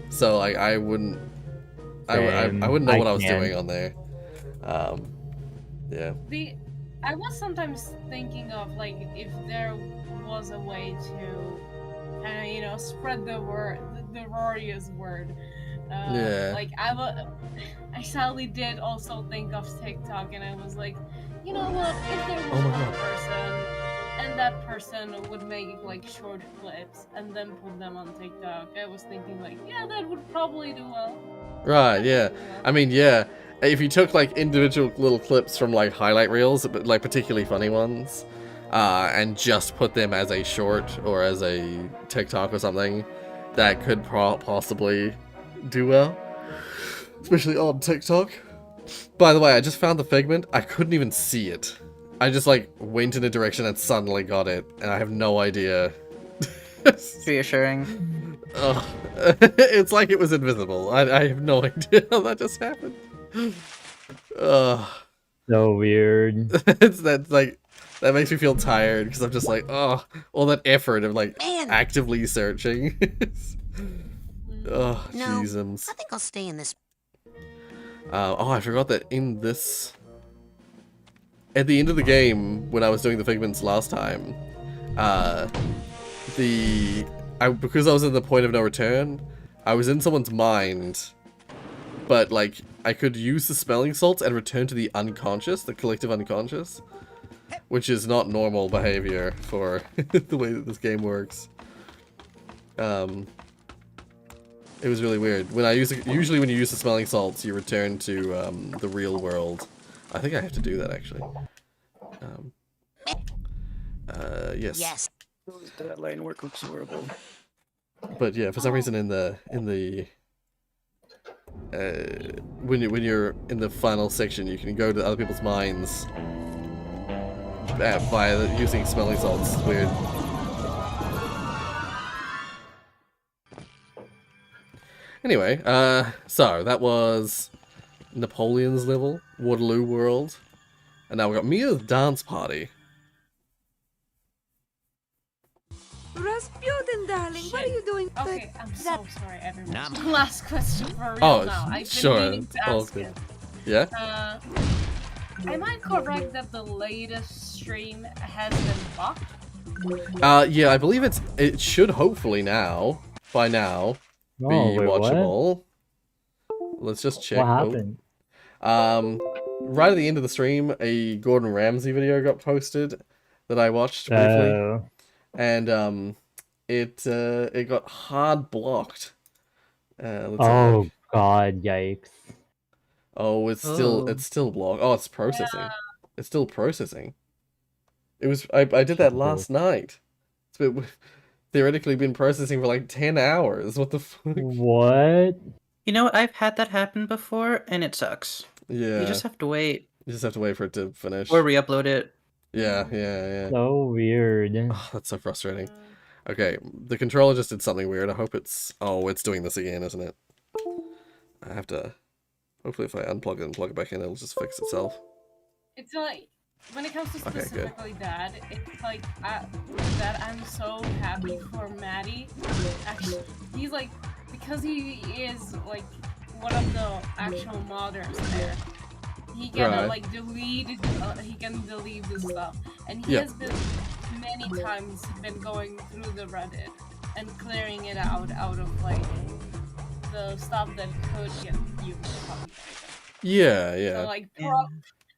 so like I wouldn't know what I was doing on there. Yeah. I was sometimes thinking of like if there was a way to kind of spread the word, the Rorius word. Like I sadly did also think of TikTok, and I was like, you know what? If there was one person, and that person would make like short clips and then put them on TikTok, I was thinking like, yeah, that would probably do well. Right. Yeah. I mean, yeah. If you took like individual little clips from like highlight reels, but like particularly funny ones, and just put them as a short or as a TikTok or something, that could possibly do well, especially on TikTok. By the way, I just found the figment. I couldn't even see it. I just like went in a direction and suddenly got it, and I have no idea. Reassuring. Oh, it's like it was invisible. I have no idea how that just happened. So weird. That makes me feel tired because I'm just like, oh, all that effort of like actively searching. Oh, no, jeezums. I think I'll stay in this. Oh, I forgot that in this... At the end of the game, when I was doing the figments last time, because I was in the point of no return, I was in someone's mind, but like, I could use the smelling salts and return to the unconscious, the collective unconscious, which is not normal behavior for the way that this game works. It was really weird. When I usually when you use the smelling salts, you return to the real world. I think I have to do that actually. Yes. Yes. That line work looks horrible. But yeah, for some reason in the when you're in the final section, you can go to other people's minds via using smelling salts. It's weird. Anyway, so that was Napoleon's Level, Waterloo World, and now we got Mia's Dance Party. Rasputin, darling, what are you doing? Okay, I'm so sorry, everyone. Nom. Last question for real now. I've been sure. meaning to ask it. Yeah? Am I correct that the latest stream has been blocked? Yeah, I believe it should hopefully by now, be watchable. What? Let's just check. What happened? Right at the end of the stream, a Gordon Ramsay video got posted that I watched briefly. And it got hard blocked. God, yikes. Oh, it's still blocked. Oh, it's processing. Yeah. It's still processing. It was I did that last night. It's theoretically been processing for like 10 hours. What the fuck? What? You know what? I've had that happen before, and it sucks. Yeah. You just have to wait. You just have to wait for it to finish. Or re-upload it. Yeah. So weird. Oh, that's so frustrating. Okay, the controller just did something weird. I hope it's... Oh, it's doing this again, isn't it? I have to... Hopefully if I unplug it and plug it back in, it'll just fix itself. It's like... When it comes to specifically that, it's like that I'm so happy for Maddie. Actually, he's like... Because he is, like, one of the actual modders there. He can like delete the stuff, and he has been many times been going through the Reddit and clearing it out of like the stuff that could get you copyrighted. Yeah. So like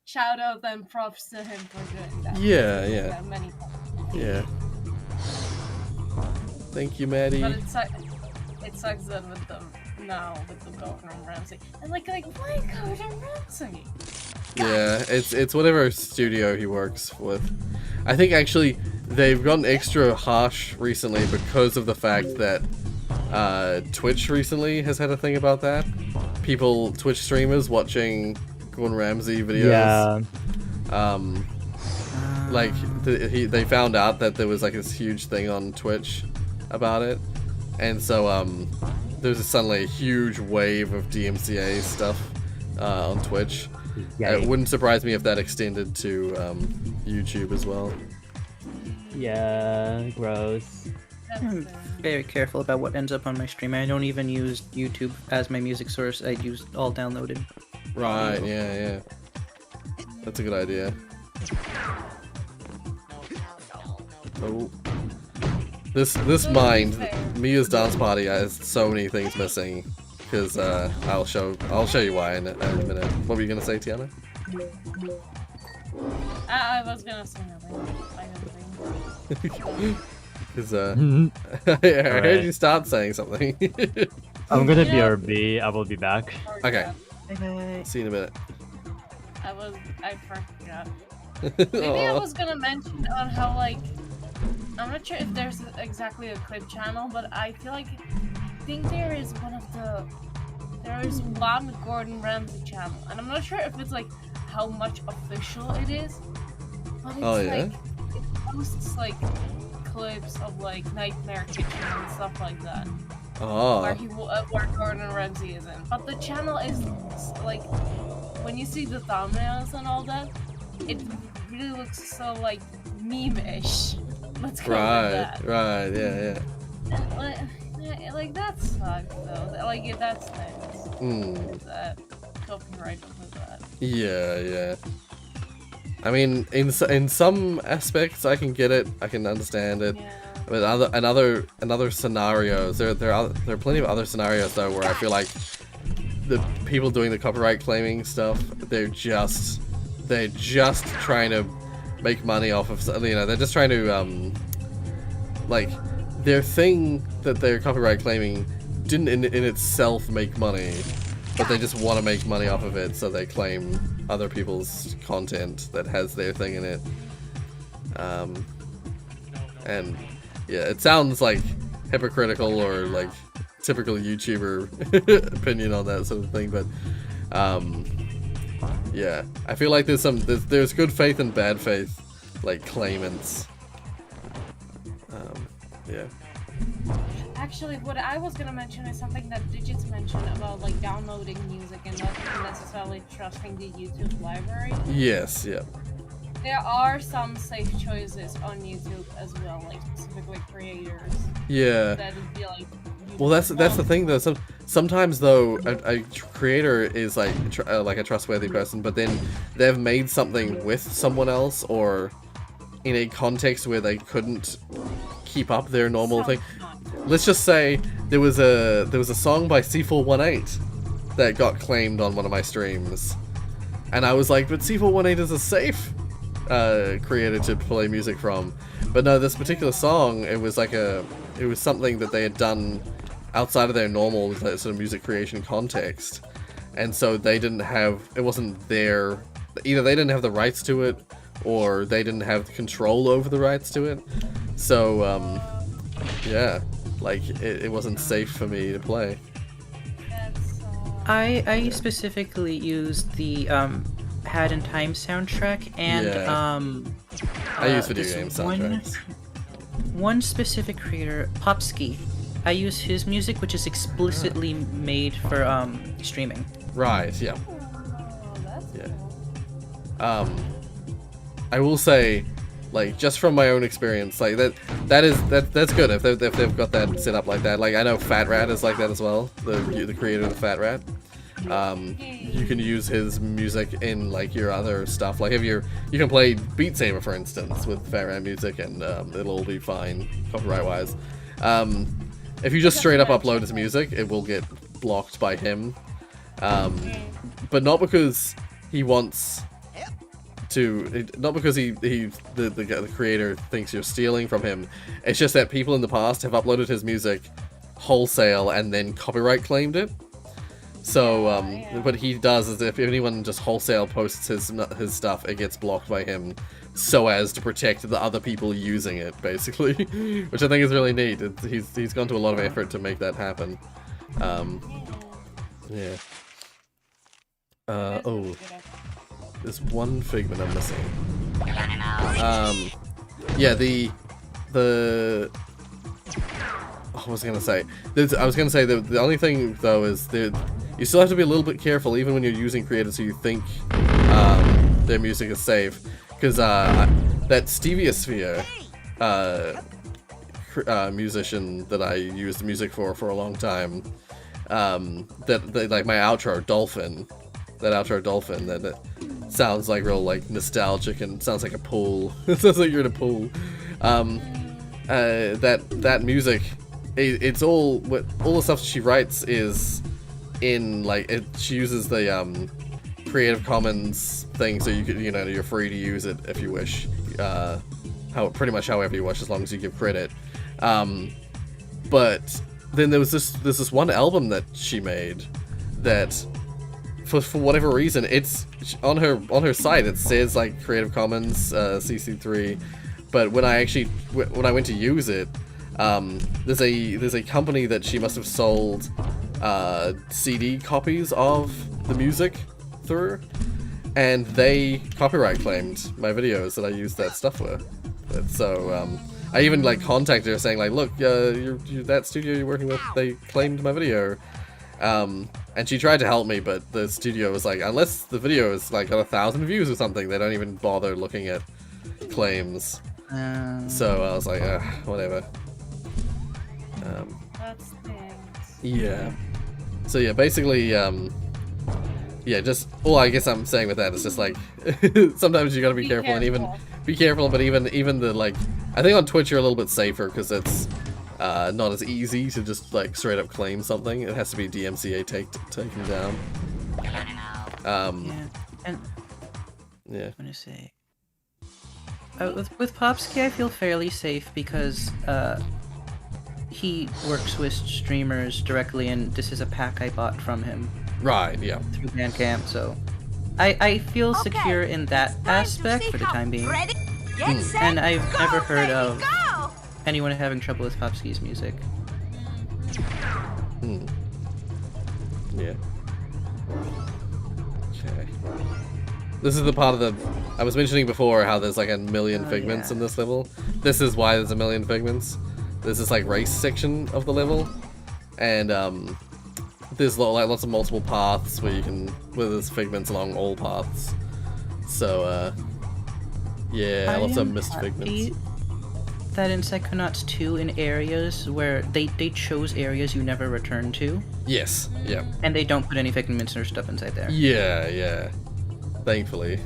shout out and props to him for doing that. Yeah. Many times. Yeah. Thank you, Maddie. But it sucks that with the Gordon Ramsay. And like why Gordon Ramsay? Yeah, it's whatever studio he works with. I think actually they've gotten extra harsh recently because of the fact that Twitch recently has had a thing about that. people, Twitch streamers watching Gordon Ramsay videos. Yeah. Like they found out that there was like this huge thing on Twitch about it, and so there was suddenly a huge wave of DMCA stuff on Twitch. It wouldn't surprise me if that extended to YouTube as well. Yeah, gross. I'm very careful about what ends up on my stream. I don't even use YouTube as my music source. I use all downloaded. Right, yeah. That's a good idea. Oh. This mind, Mia's dance party has so many things missing. Because I'll show you why in a minute. What were you gonna say, Tiana? I was gonna say nothing. I don't think. Because I heard you start saying something. I'm gonna BRB. I will be back. Okay. See you in a minute. I forgot. Maybe I was gonna mention on how, like, I'm not sure if there's exactly a clip channel, but I feel like, I think there is one Gordon Ramsay channel, and I'm not sure if it's like how much official it is, but it's like, it posts like clips of like Nightmare Kitchen and stuff like that. Where Gordon Ramsay is in. But the channel is like, when you see the thumbnails and all that, it really looks so like meme-ish. Let's go with that. Right, yeah. Like that sucks though. Like that's nice. That copyright over that. Yeah. I mean, in some aspects, I can get it. I can understand it. Yeah. But other scenarios, there are plenty of other scenarios though where I feel like the people doing the copyright claiming stuff, they're just trying to make money off of, they're just trying to like, their thing that they're copyright claiming didn't in itself make money, but they just want to make money off of it, so they claim other people's content that has their thing in it. And yeah, it sounds like hypocritical or like typical YouTuber opinion on that sort of thing, but yeah, I feel like there's good faith and bad faith, like, claimants. Yeah. Actually, what I was gonna mention is something that Digits mentioned about like downloading music and not necessarily trusting the YouTube library. Yes, yeah. There are some safe choices on YouTube as well, like specifically creators. Yeah. That would be like. Well, that's the thing though. Sometimes though, a creator is like a trustworthy person, but then they've made something with someone else or in a context where they couldn't keep up their normal thing. Let's just say there was a song by C418 that got claimed on one of my streams, and I was like, but C418 is a safe creator to play music from. But no, this particular song, it was something that they had done outside of their normal sort of music creation context, and so they didn't have, it wasn't their, either they didn't have the rights to it or they didn't have control over the rights to it, so yeah, like it wasn't safe for me to play. I specifically used the Had in Time soundtrack and I use video game soundtracks. One specific creator, Popsky. I use his music, which is explicitly made for streaming. Right. Yeah. Yeah. I will say, like, just from my own experience, like that's good if they've got that set up like that. Like, I know Fat Rat is like that as well. The creator of the Fat Rat. You can use his music in like your other stuff. Like if you can play Beat Saber, for instance, with Fat Rat music, and it'll all be fine copyright wise. If you just straight up upload his music, it will get blocked by him. But not because he wants to, not because the creator thinks you're stealing from him. It's just that people in the past have uploaded his music wholesale and then copyright claimed it. So what he does is if anyone just wholesale posts his stuff, it gets blocked by him, so as to protect the other people using it, basically, which I think is really neat. He's gone to a lot of effort to make that happen. Yeah. Oh, there's one figment I'm missing. Yeah, the what was I gonna say? I was gonna say the only thing though is you still have to be a little bit careful even when you're using creators who you think their music is safe, because that Stevia Sphere musician that I used music for a long time, that like my outro Dolphin, that sounds like real like nostalgic and sounds like a pool. It sounds like you're in a pool. That music, it's all the stuff she writes is in like she uses the Creative Commons thing, so you could, you're free to use it if you wish, pretty much however you wish, as long as you give credit. But then there's this one album that she made that for whatever reason, it's on her site it says like Creative Commons CC3, but when I went to use it, there's a company that she must have sold CD copies of the music through, and they copyright claimed my videos that I used that stuff with. So I even like contacted her saying like, look, that studio you're working with, they claimed my video, and she tried to help me, but the studio was like, unless the video is like got 1,000 views or something, they don't even bother looking at claims. So I was like, whatever. That stinks. Yeah. So yeah, basically, yeah, just, well, I guess I'm saying with that, it's just like, sometimes you gotta be careful, and even be careful, but even the, like, I think on Twitch you're a little bit safer, because it's not as easy to just, like, straight up claim something. It has to be DMCA taken down. Yeah, and yeah. I'm gonna say, with Popsky, I feel fairly safe because he works with streamers directly, and this is a pack I bought from him. Right, yeah. Through Bandcamp, so I feel secure in that aspect for the time being. And I've never heard of anyone having trouble with Popsky's music. Yeah. Okay. This is the part of the... I was mentioning before how there's like a million figments in this level. This is why there's a million figments. There's this like race section of the level, and there's like lots of multiple paths where there's figments along all paths. So yeah, lots of missed figments. That in Psychonauts 2, in areas where they chose areas you never return to. Yes, yeah. And they don't put any figments or stuff inside there. Yeah, yeah. Thankfully.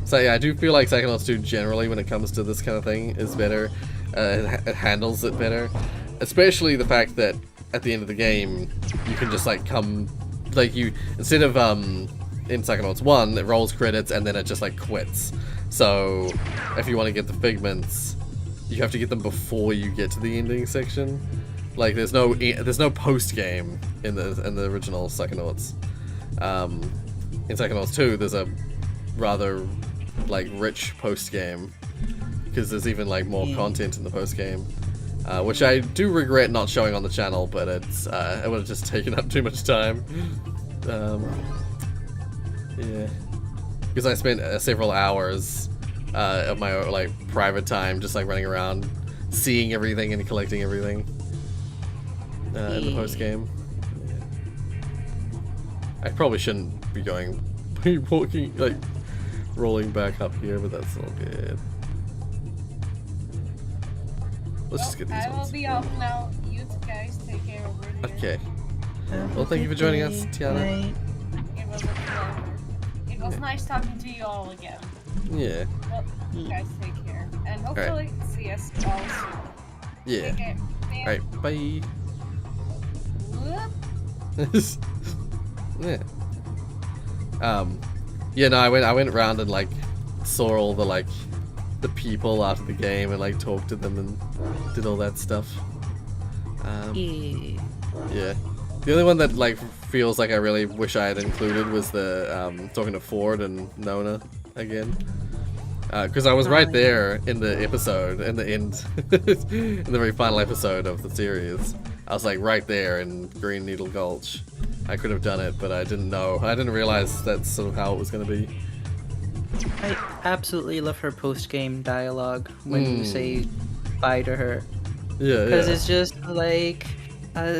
So yeah, I do feel like Psychonauts 2 generally, when it comes to this kind of thing, is better. It handles it better. Especially the fact that at the end of the game, you can just like instead of in Psychonauts 1, it rolls credits and then it just like quits. So if you want to get the figments, you have to get them before you get to the ending section. Like there's no post game in the original Psychonauts. In Psychonauts 2, there's a rather like rich post game, because there's even like more content in the post game, which I do regret not showing on the channel, but it would have just taken up too much time. Yeah, because I spent several hours of my like private time just like running around, seeing everything and collecting everything in the post game. Yeah. I probably shouldn't be walking like rolling back up here, but that's all good. Let's just get these I ones. will be off now. You guys take care over here. Okay. Well, thank you for joining us, Tiana. It was a pleasure. It was nice talking to you all again. Yeah. Well, you guys take care. And hopefully see us all soon. Yeah. Take care. Alright, bye. Whoop. Yeah. Yeah, no, I went around and like saw all the the people after the game and like talked to them and did all that stuff. Yeah. The only one that like feels like I really wish I had included was the talking to Ford and Nona again. Because I was right there in the episode, in the end, in the very final episode of the series. I was like right there in Green Needle Gulch. I could have done it, but I didn't know. I didn't realize that's sort of how it was going to be. I absolutely love her post-game dialogue when you say bye to her. Yeah, Because it's just like,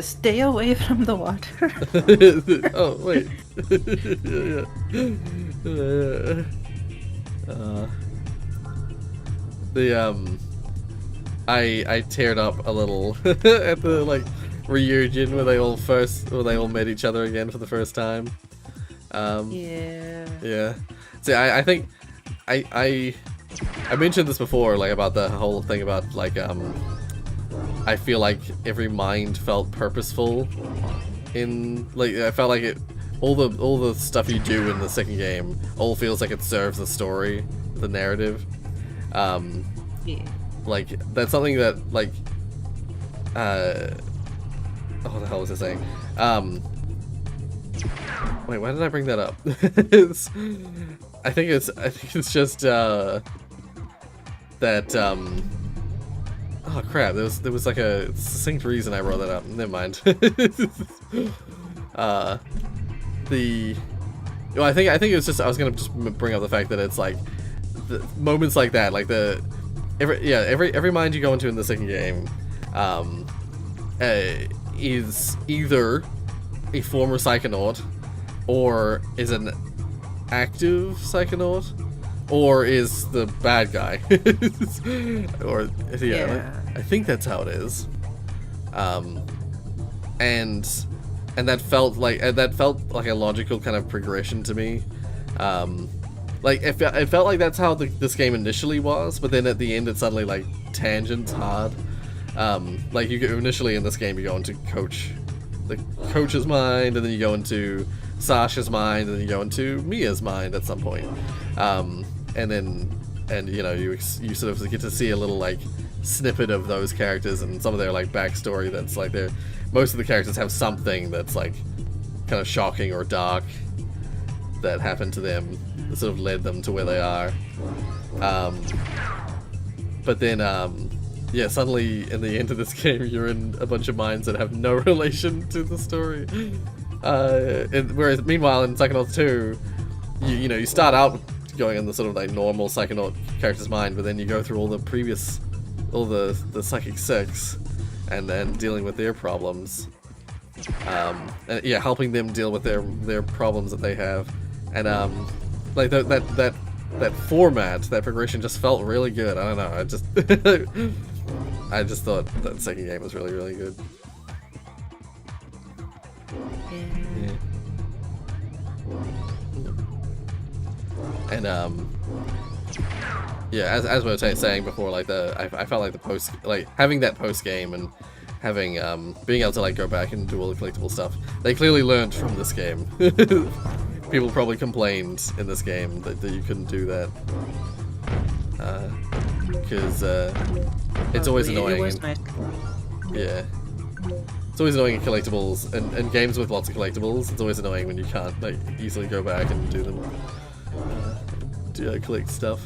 stay away from the water. Oh, wait. I teared up a little at the like reunion where they all met each other again for the first time. Yeah. See, I think I mentioned this before, like about the whole thing about like I feel like every mind felt purposeful in like I felt like it all the stuff you do in the second game all feels like it serves the story, the narrative. Yeah. Like that's something that like what the hell was I saying? Wait, why did I bring that up? I think it's just that oh crap, there was like a succinct reason I wrote that up. Never mind. Well, I think it was just I was gonna just bring up the fact that it's like the moments like that, like every mind you go into in the second game is either a former psychonaut or is an active psychonaut or is the bad guy. Or yeah. I think that's how it is. And that felt like a logical kind of progression to me. Like it felt like that's how this game initially was, but then at the end it suddenly like tangents hard. Like you initially in this game you go into the coach's mind, and then you go into Sasha's mind, and then you go into Mia's mind at some point. And you know you sort of get to see a little like snippet of those characters and some of their like backstory. That's like most of the characters have something that's like kind of shocking or dark that happened to them that sort of led them to where they are. But then yeah, suddenly in the end of this game you're in a bunch of minds that have no relation to the story. Whereas meanwhile in Psychonauts 2 you know you start out going in the sort of like normal Psychonaut character's mind, but then you go through all the Psychic 6 and then dealing with their problems. And, yeah, helping them deal with their problems that they have. And like that format, that progression just felt really good. I don't know, I just thought that second game was really, really good. Yeah. And yeah, as we were saying before, like I felt like the post, like having that post game and having being able to like go back and do all the collectible stuff. They clearly learned from this game. People probably complained in this game that you couldn't do that because it's always annoying. It was nice. Yeah. It's always annoying in collectibles and games with lots of collectibles. It's always annoying when you can't like easily go back and do them. Collect stuff.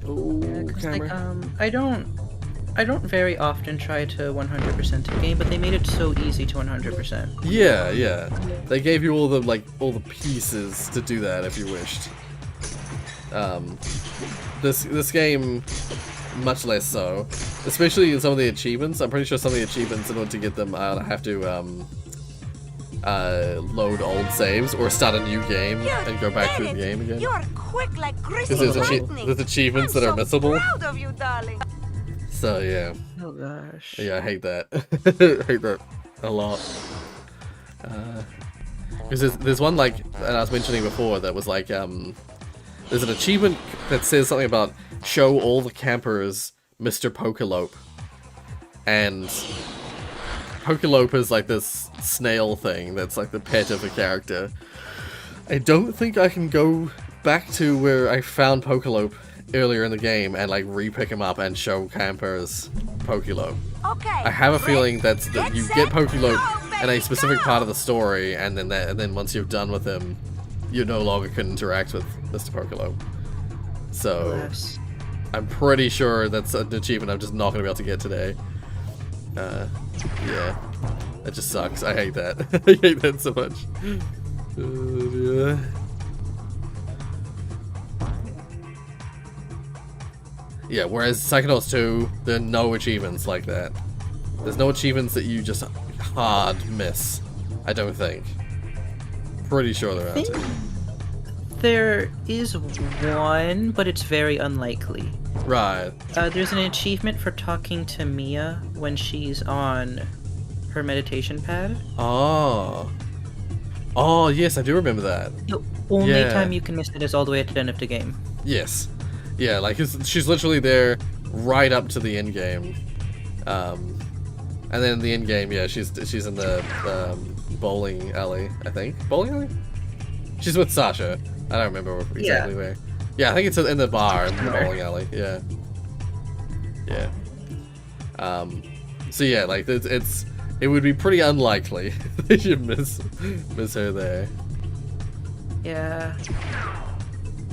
Oh, Yeah, camera. like, I don't very often try to 100% a game, but they made it so easy to 100%. Yeah. They gave you all the pieces to do that if you wished. This game, much less so. Especially in some of the achievements. I'm pretty sure some of the achievements, in order to get them, I have to load old saves or start a new game and go back through the game again. You're quick like Christmas There's lightning. achievements that are missable. Proud of you, darling. So yeah. Oh gosh. Yeah, I hate that. Hate that a lot. Because there's one like that I was mentioning before that was like there's an achievement that says something about show all the campers Mr. Pokelope, and Pokelope is like this snail thing that's like the pet of a character. I don't think I can go back to where I found Pokelope earlier in the game and like re-pick him up and show campers Pokelope. Okay. I have a feeling that you get Pokelope in a specific part of the story, and then once you're done with him, you no longer can interact with Mr. Pokelope. So Yes. I'm pretty sure that's an achievement I'm just not going to be able to get today. Yeah. That just sucks. I hate that. I hate that so much. Yeah, whereas Psychonauts 2, there are no achievements like that. There's no achievements that you just hard miss. I don't think. Pretty sure there are. There is one, but it's very unlikely. Right. There's an achievement for talking to Mia when she's on her meditation pad. Oh. Oh, yes, I do remember that. The only time you can miss it is all the way at the end of the game. Yes. Yeah, like, she's literally there right up to the end game. And then the end game, yeah, she's in the bowling alley, I think. Bowling alley? She's with Sasha. I don't remember exactly where. Yeah, I think it's in the bar in the bowling alley. Yeah. Yeah. So yeah, like it would be pretty unlikely that you miss her there. Yeah.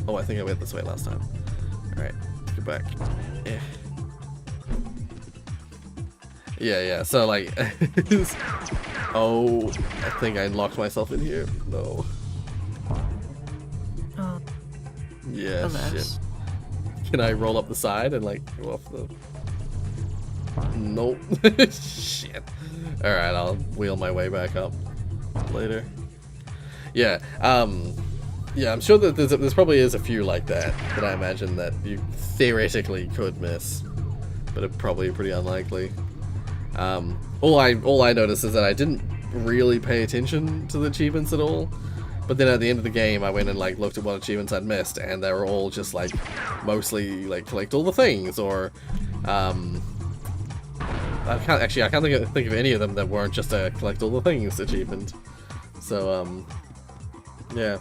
Oh, I think I went this way last time. All right, let's go back. Yeah. Yeah. So like, oh, I think I locked myself in here. No. Oh. Yeah, Alas. shit. Can I roll up the side and like go off the... Nope. Shit. Alright, I'll wheel my way back up later. Yeah, yeah, I'm sure that there's probably is a few like that I imagine that you theoretically could miss, but it's probably pretty unlikely. All I noticed is that I didn't really pay attention to the achievements at all. But then at the end of the game, I went and like looked at what achievements I'd missed, and they were all just like mostly like collect all the things, or I can't think of any of them that weren't just a collect all the things achievement. So yeah.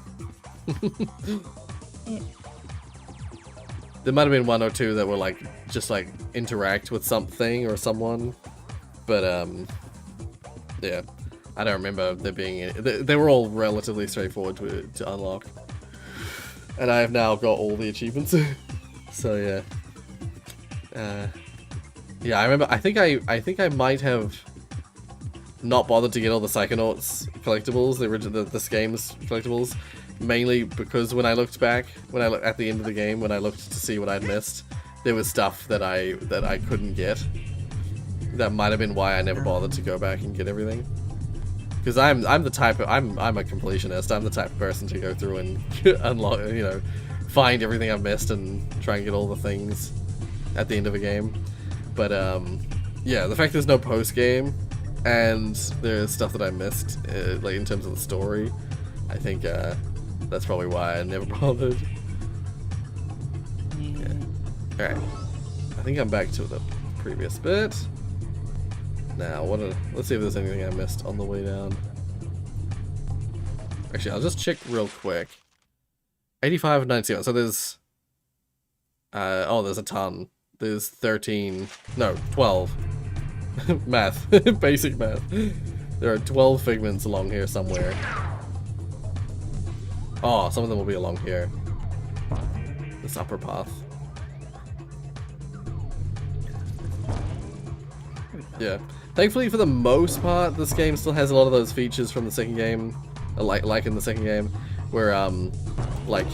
There might have been one or two that were like just like interact with something or someone, but yeah. I don't remember there being any. They were all relatively straightforward to unlock. And I have now got all the achievements. So yeah. Yeah, I remember I think I might have not bothered to get all the Psychonauts collectibles, the original the game's collectibles, mainly because when I looked back, at the end of the game, when I looked to see what I'd missed, there was stuff that I couldn't get. That might have been why I never bothered to go back and get everything. Because I'm the type of, I'm a completionist. I'm the type of person to go through and unlock, you know, find everything I've missed and try and get all the things at the end of a game. But yeah, the fact there's no post game and there's stuff that I missed, like in terms of the story, I think that's probably why I never bothered. Yeah. All right, I think I'm back to the previous bit. Now, let's see if there's anything I missed on the way down. Actually, I'll just check real quick. 85 and 97. So there's... oh, there's a ton. There's 13... No, 12. Math. Basic math. There are 12 figments along here somewhere. Oh, some of them will be along here. This upper path. Yeah. Thankfully, for the most part, this game still has a lot of those features from the second game, like in the second game, where like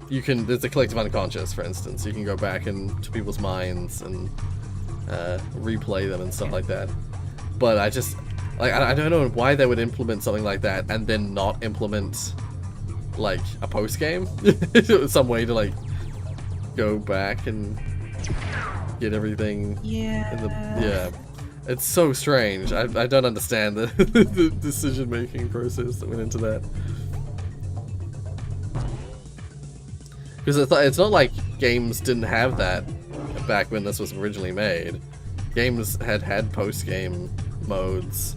there's a collective unconscious, for instance. You can go back into people's minds and replay them and stuff like that. But I just like I don't know why they would implement something like that and then not implement like a post game, some way to like go back and get everything. Yeah. It's so strange. I don't understand the decision-making process that went into that. Because it's not like games didn't have that back when this was originally made. Games had post-game modes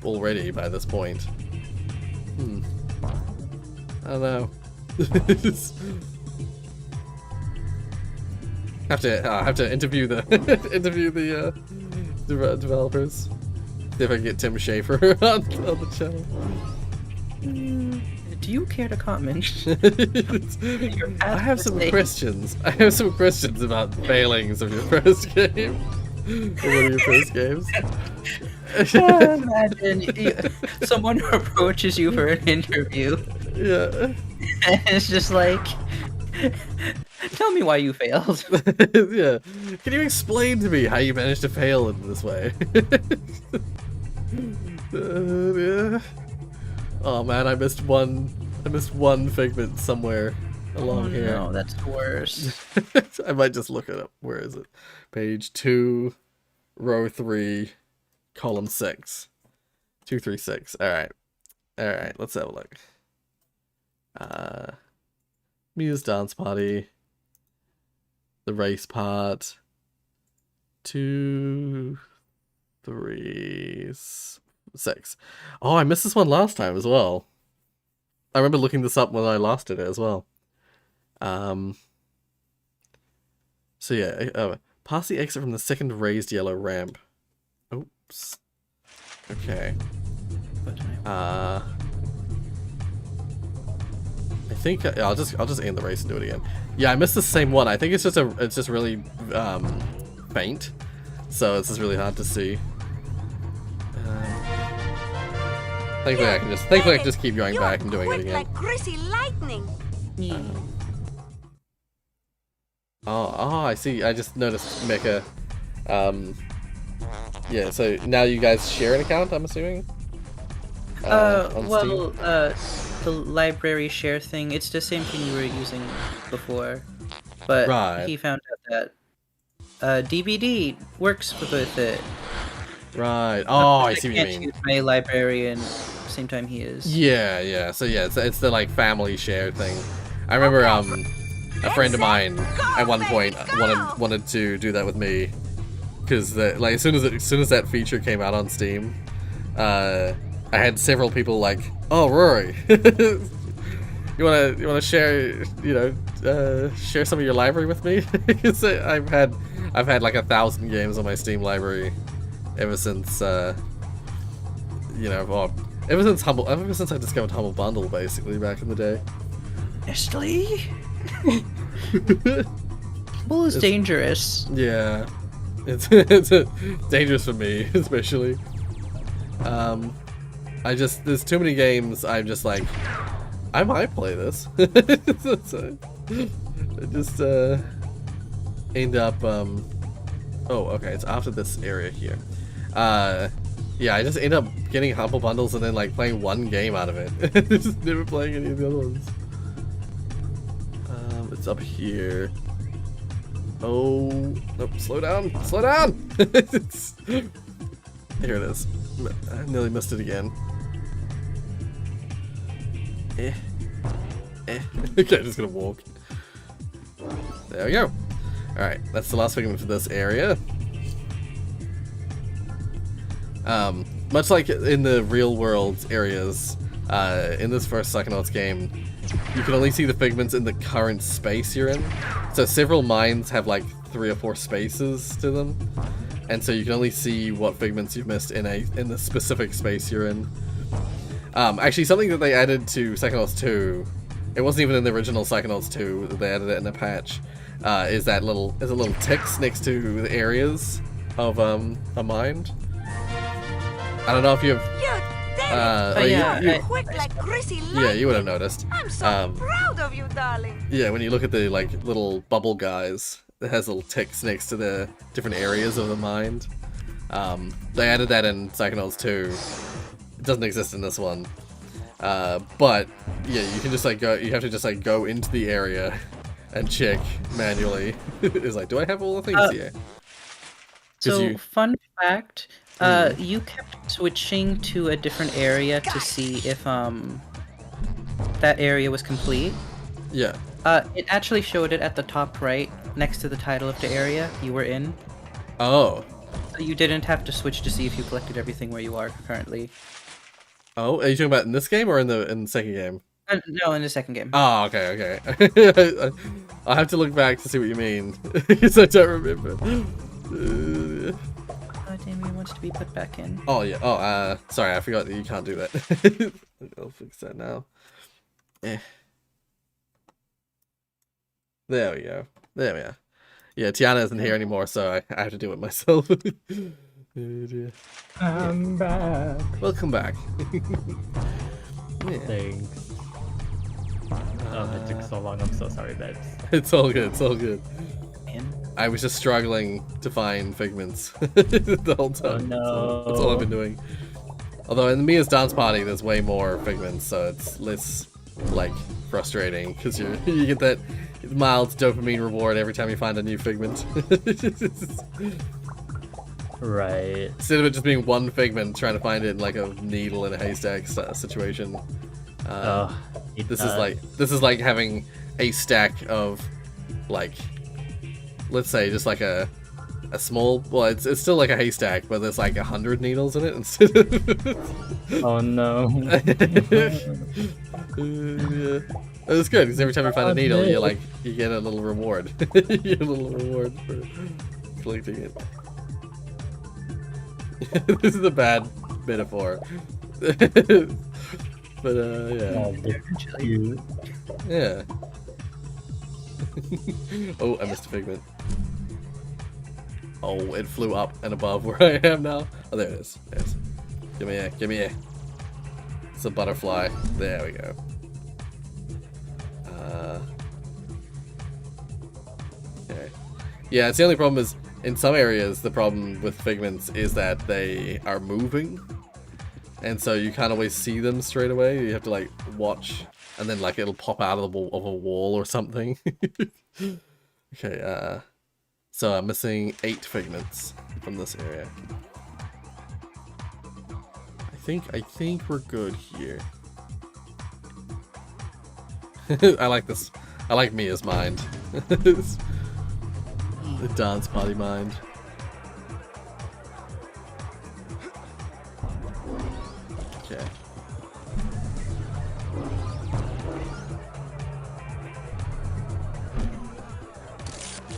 already by this point. I don't know. Have to interview the developers. See if I can get Tim Schafer on the channel. Do you care to comment? I have some questions. I have some questions about failings of your first game. one of your first games. Imagine someone approaches you for an interview, Yeah. and it's just like, tell me why you failed. Yeah. Can you explain to me how you managed to fail in this way? Yeah. Oh man, I missed one figment somewhere along here. No, that's the worst. I might just look it up. Where is it? Page 2, row 3, column 6. 236. Alright. Alright, let's have a look. Muse dance party. The race part. 2, 3, 6. Oh, I missed this one last time as well. I remember looking this up when I last did it as well. So yeah, pass the exit from the second raised yellow ramp. Oops. Okay. I think I'll just end the race and do it again. Yeah, I missed the same one. I think it's just really faint, so it's just really hard to see. Thankfully I can just keep going back and doing it again. Like greasy lightning. Oh, I see. I just noticed Mecha. Yeah, so now you guys share an account, I'm assuming? On Well, Steam? the library share thing, it's the same thing you were using before. But Right. he found out that DVD works with it. Right. Oh, I see what you can't mean. use my library and at the same time he is. Yeah. So yeah, it's the like family share thing. I remember a friend of mine at one point wanted to do that with me because like as soon as that feature came out on Steam, I had several people like, "Oh, Rory, you wanna share share some of your library with me?" Because I've had like 1,000 games on my Steam library ever since ever since I discovered Humble Bundle, basically back in the day. Nestle? Bull is dangerous. Yeah, it's dangerous for me, especially. There's too many games. I'm just like, I might play this. So, I just end up. Oh, okay. It's after this area here. Yeah, I just end up getting Humble Bundles and then like playing one game out of it. Just never playing any of the other ones. It's up here. Oh, nope, slow down! Slow down! Here it is. I nearly missed it again. Okay, I'm just gonna walk. There we go. Alright, that's the last figment for this area. Much like in the real world areas, in this first Psychonauts game, you can only see the figments in the current space you're in. So several mines have like 3 or 4 spaces to them, and so you can only see what figments you've missed in the specific space you're in. Actually, something that they added to Psychonauts 2, it wasn't even in the original Psychonauts 2, they added it in a patch, is that there's a little ticks next to the areas of a mine. I don't know if you've you would have noticed. I'm so proud of you, darling. Yeah, when you look at the like little bubble guys, it has little ticks next to the different areas of the mine. They added that in Psychonauts 2. It doesn't exist in this one. But yeah, you can just like go. You have to just like go into the area and check manually. It's like, do I have all the things here? So, fun fact. You kept switching to a different area to see if that area was complete. Yeah. It actually showed it at the top right, next to the title of the area you were in. Oh. So you didn't have to switch to see if you collected everything where you are currently. Oh, are you talking about in this game or in the second game? No, in the second game. Oh, okay. I'll have to look back to see what you mean, because I don't remember. Damien wants to be put back in. Oh yeah. Oh, sorry, I forgot that you can't do that. I'll fix that now. There we go. There we are. Yeah, Tiana isn't here anymore, so I have to do it myself. Oh, dear. I'm back. Welcome back. Yeah. Thanks. Oh, it took so long. I'm so sorry, babes. It's all good. It's all good. Man. I was just struggling to find figments the whole time. Oh, no. That's all I've been doing. Although in the Mia's dance party, there's way more figments, so it's less like frustrating because you get that mild dopamine reward every time you find a new figment. Right. Instead of it just being one figment, trying to find it in like a needle in a haystack situation. This is like having a stack of like, let's say just like a small, well, it's still like a haystack, but there's like 100 needles in it instead of... Oh no. It's good because every time you find a needle, you get a little reward. You get a little reward for collecting it. This is a bad metaphor. But yeah. Oh, they're cute. Yeah. Oh, I missed a figment. Oh, it flew up and above where I am now. Oh, there it is. There it is. Give me a, give me a. It's a butterfly. There we go. Okay. Yeah, it's the only problem is, in some areas, the problem with figments is that they are moving. And so you can't always see them straight away. You have to like watch, and then like it'll pop out of a wall or something. Okay, so I'm missing 8 figments from this area. I think we're good here. I like this. I like Mia's mind. The dance party mind. Okay.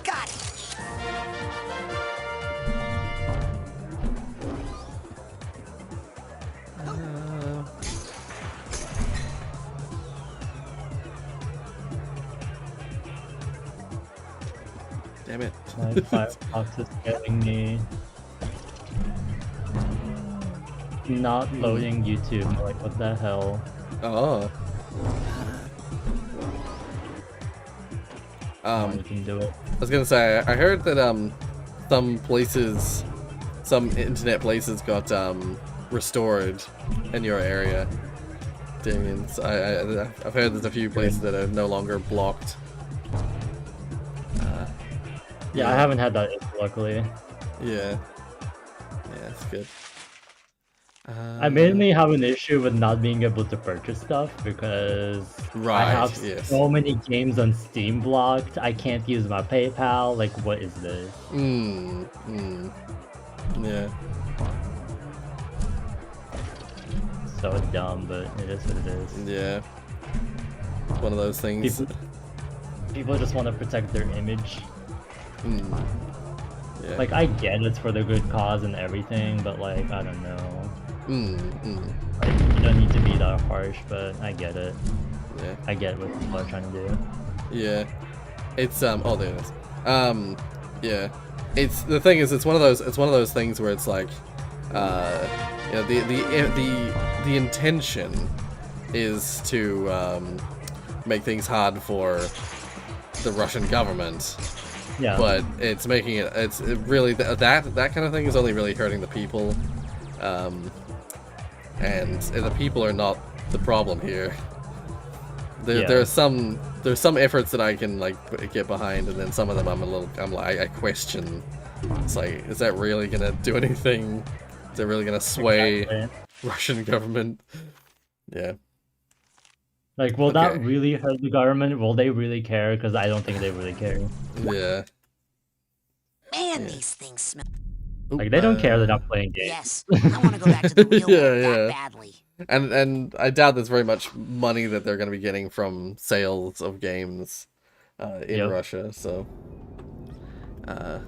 Got it. Damn it. My Firefox is getting me. Not loading YouTube. I'm like, what the hell? Oh. You can do it. I was gonna say, I heard that some places, some internet places got restored in your area. Damien, so I've heard there's a few places that are no longer blocked. Yeah, I haven't had that issue, luckily. Yeah. Yeah, that's good. I mainly have an issue with not being able to purchase stuff because I have so many games on Steam blocked. I can't use my PayPal. Like, what is this? Yeah. So dumb, but it is what it is. Yeah. It's one of those things. People just want to protect their image. Yeah. Like, I get it's for the good cause and everything, but like, I don't know. Like, you don't need to be that harsh, but I get it. Yeah. I get what people are trying to do. Yeah. It's oh, there it is. Yeah. It's the thing is, it's one of those things where it's like, you know, the intention is to make things hard for the Russian government. Yeah. But it's making it. It's really that kind of thing is only really hurting the people. And the people are not the problem here. There's some efforts that I can like get behind, and then some of them I question. It's like, is that really gonna do anything? Is it really gonna sway Russian government? Yeah. Like, will that really hurt the government? Will they really care? Because I don't think they really care. Yeah. Man, these things smell. Like, they don't care that I'm playing games. Yes, I want to go back to the real world that badly. And I doubt there's very much money that they're going to be getting from sales of games in Russia. So, yeah.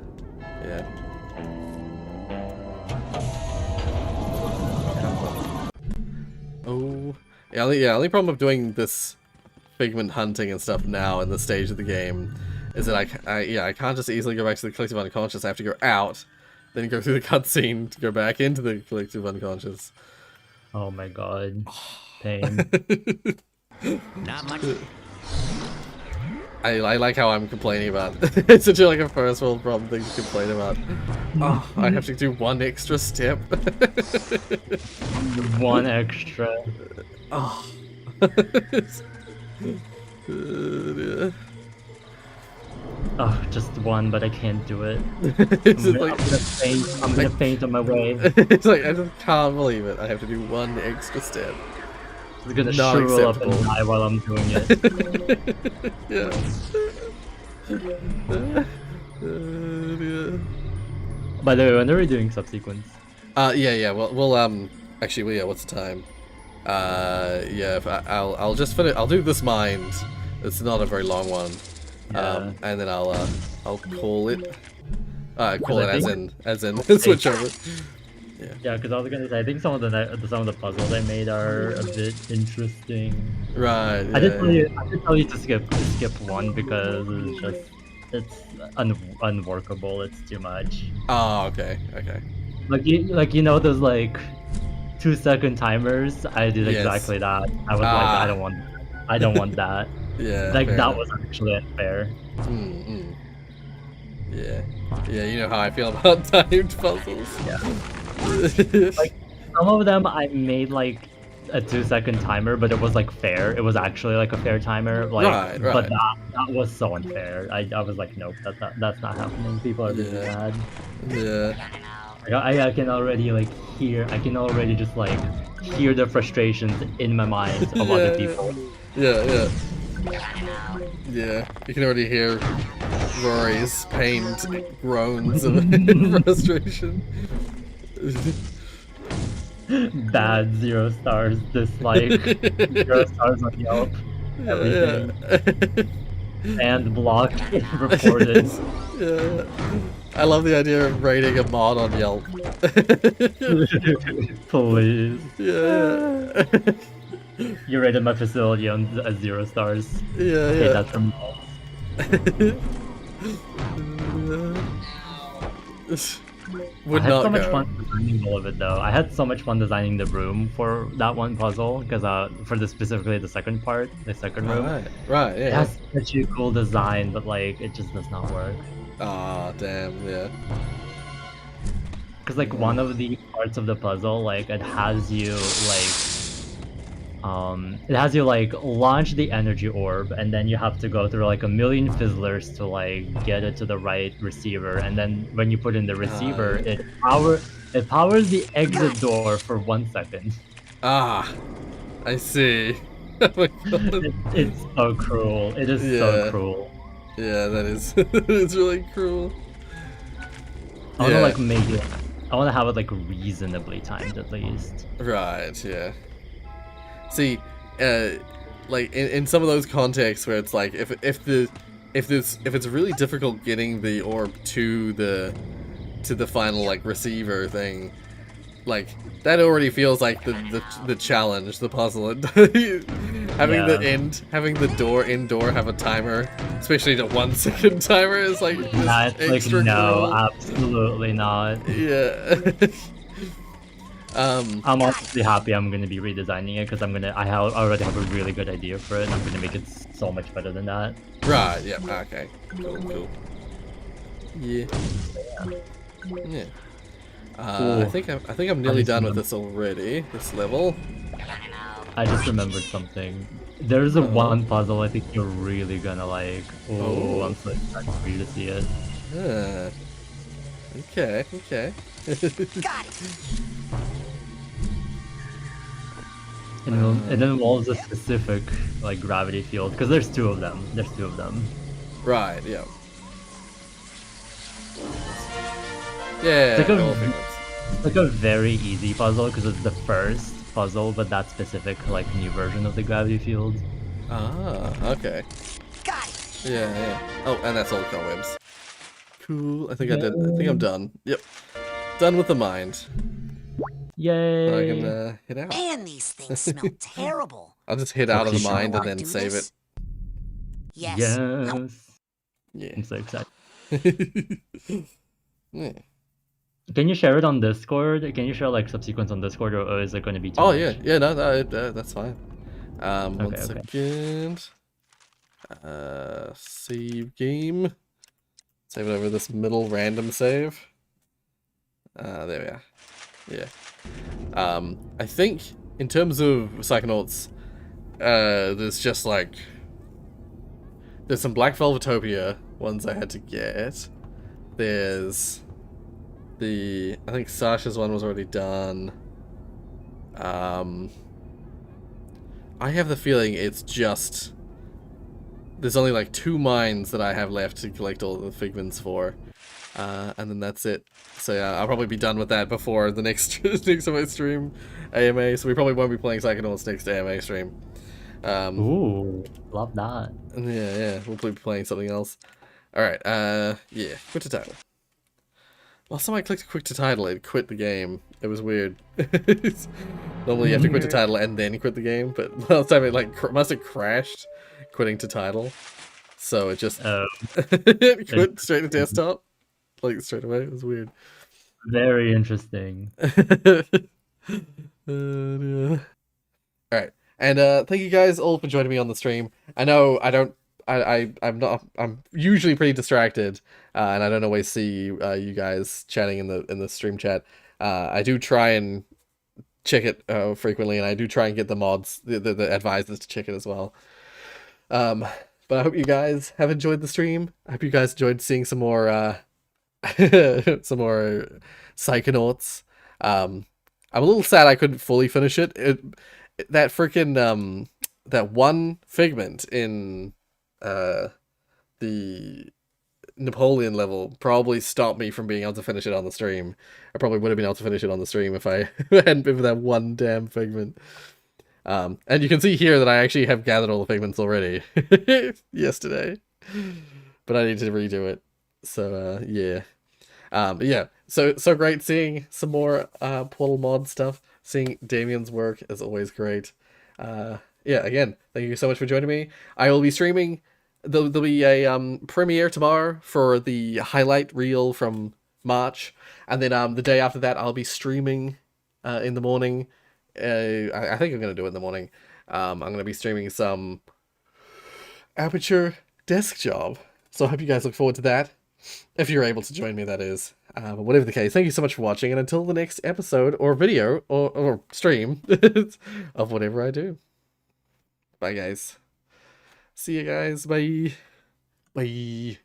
Oh, yeah. Only problem of doing this figment hunting and stuff now in this stage of the game is that I can't just easily go back to the collective unconscious. I have to go out, then go through the cutscene to go back into the collective unconscious. Oh my god. Pain. Not much. I like how I'm complaining about it. It's such a first world problem thing to complain about. Oh, I have to do one extra step. One extra. Oh. Oh, just one, but I can't do it. It's I'm gonna faint. I'm gonna faint on my way. It's like I just can't believe it. I have to do one extra step. I'm gonna Not shrivel up acceptable. and die while I'm doing it. Yeah. By the way, when are we doing subsequence? Yeah. We'll actually, yeah. What's the time? Yeah. I'll just finish. I'll do this mind. It's not a very long one. Yeah. And then I'll call it. Call it I as in switch over. Yeah, because I was gonna say I think some of the puzzles I made are a bit interesting. Right. Yeah, I did tell you to skip one because it's unworkable. It's too much. Oh, okay. Okay. Like you know those like 2-second timers. I did Yes. exactly that. I was like I don't want that. Yeah. Like fair that enough. was actually unfair. Yeah. Yeah. You know how I feel about timed puzzles. Yeah. Like some of them I made like a 2-second timer, but it was like fair. It was actually like a fair timer. Like, Right. but that was so unfair. I was like, nope, that's not happening. People are really bad. Yeah. I can already like hear. I can already just like hear the frustrations in my mind of other people. Yeah. Yeah. You can already hear Rory's pained groans of frustration. Bad 0 stars, dislike 0 stars on Yelp, everything. And blocked, reported. Yeah. I love the idea of rating a mod on Yelp. Please. Yeah. You rated my facility on 0 stars. Yeah. Okay, that's from Would I had not so much go. fun designing all of it though. I had so much fun designing the room for that one puzzle because for specifically the second part, the second room. Right, It yeah. has such a cool design, but like it just does not work. Ah, damn, yeah. Because like one of the parts of the puzzle, like it has you like launch the energy orb, and then you have to go through like a million fizzlers to like get it to the right receiver, and then when you put in the receiver, it powers the exit door for 1 second. Ah, I see. Oh my god. It's so cruel. It is so cruel. Yeah, that is. It's really cruel. I want to like make it. I want to have it like reasonably timed at least. Right. Yeah. See, like in some of those contexts where it's like if it's really difficult getting the orb to the final like receiver thing, like that already feels like the challenge, the puzzle. Having the door indoor have a timer, especially the 1 second timer, is like That's like extra no, cruel. absolutely not. Yeah. I'm honestly happy I'm gonna be redesigning it because I already have a really good idea for it, and I'm gonna make it so much better than that. Right. Yeah. Okay. Cool. Yeah. Yeah. I think I'm nearly done with this already. This level. I just remembered something. There's a one puzzle I think you're really gonna like. Oh, I'm so excited for you to see it. Okay. Got it. And it involves a specific like gravity field because there's two of them. Right. Yeah. Yeah. It's like all figures. like a very easy puzzle because it's the first puzzle, but that specific like new version of the gravity field. Ah. Okay. Got it. Yeah. Oh, and that's all cobwebs. Cool. I think I did. I think I'm done. Yep. Done with the mind. Yay! I can hit out. Man, these things smell terrible. I'll just hit out of the Okay, mind and Wanna then do save this? it. Yes. Yes. Yeah. I'm so excited. Yeah. Can you share it on Discord? Can you share like subsequence on Discord, or is it going to be too Oh much? yeah, no, that's fine. One Okay. second. Save game. Save it over this middle random save. There we are. Yeah. I think in terms of Psychonauts, there's just like there's some Black Velvetopia ones I had to get. There's I think Sasha's one was already done. I have the feeling it's just there's only like 2 mines that I have left to collect all the figments for. And then that's it. So yeah, I'll probably be done with that before the next next of my stream AMA. So we probably won't be playing Psychonauts next AMA stream. Ooh, love that. Yeah, we'll be playing something else. Alright, yeah, quit to title. Last time I clicked quick to title, it quit the game. It was weird. Normally you have to quit to title and then quit the game, but last time it like must have crashed quitting to title. So it just it quit straight to desktop. Like straight away. It was weird. Very interesting. Alright. And thank you guys all for joining me on the stream. I know I'm usually pretty distracted, and I don't always see you guys chatting in the stream chat. I do try and check it frequently, and I do try and get the mods, the advisors to check it as well. But I hope you guys have enjoyed the stream. I hope you guys enjoyed seeing some more some more Psychonauts. I'm a little sad I couldn't fully finish it. That freaking that one figment in the Napoleon level probably stopped me from being able to finish it on the stream. I probably would have been able to finish it on the stream if I hadn't been for that one damn figment. And you can see here that I actually have gathered all the figments already yesterday, but I need to redo it. So yeah. Yeah, so great seeing some more Portal mod stuff. Seeing Damien's work is always great. Yeah, again, thank you so much for joining me. I will be streaming. There'll be a premiere tomorrow for the highlight reel from March, and then the day after that I'll be streaming in the morning. I think I'm gonna do it in the morning. I'm gonna be streaming some Aperture Desk Job, so I hope you guys look forward to that. If you're able to join me, that is. But whatever the case, thank you so much for watching, and until the next episode, or video, or stream, of whatever I do. Bye, guys. See you guys. Bye. Bye.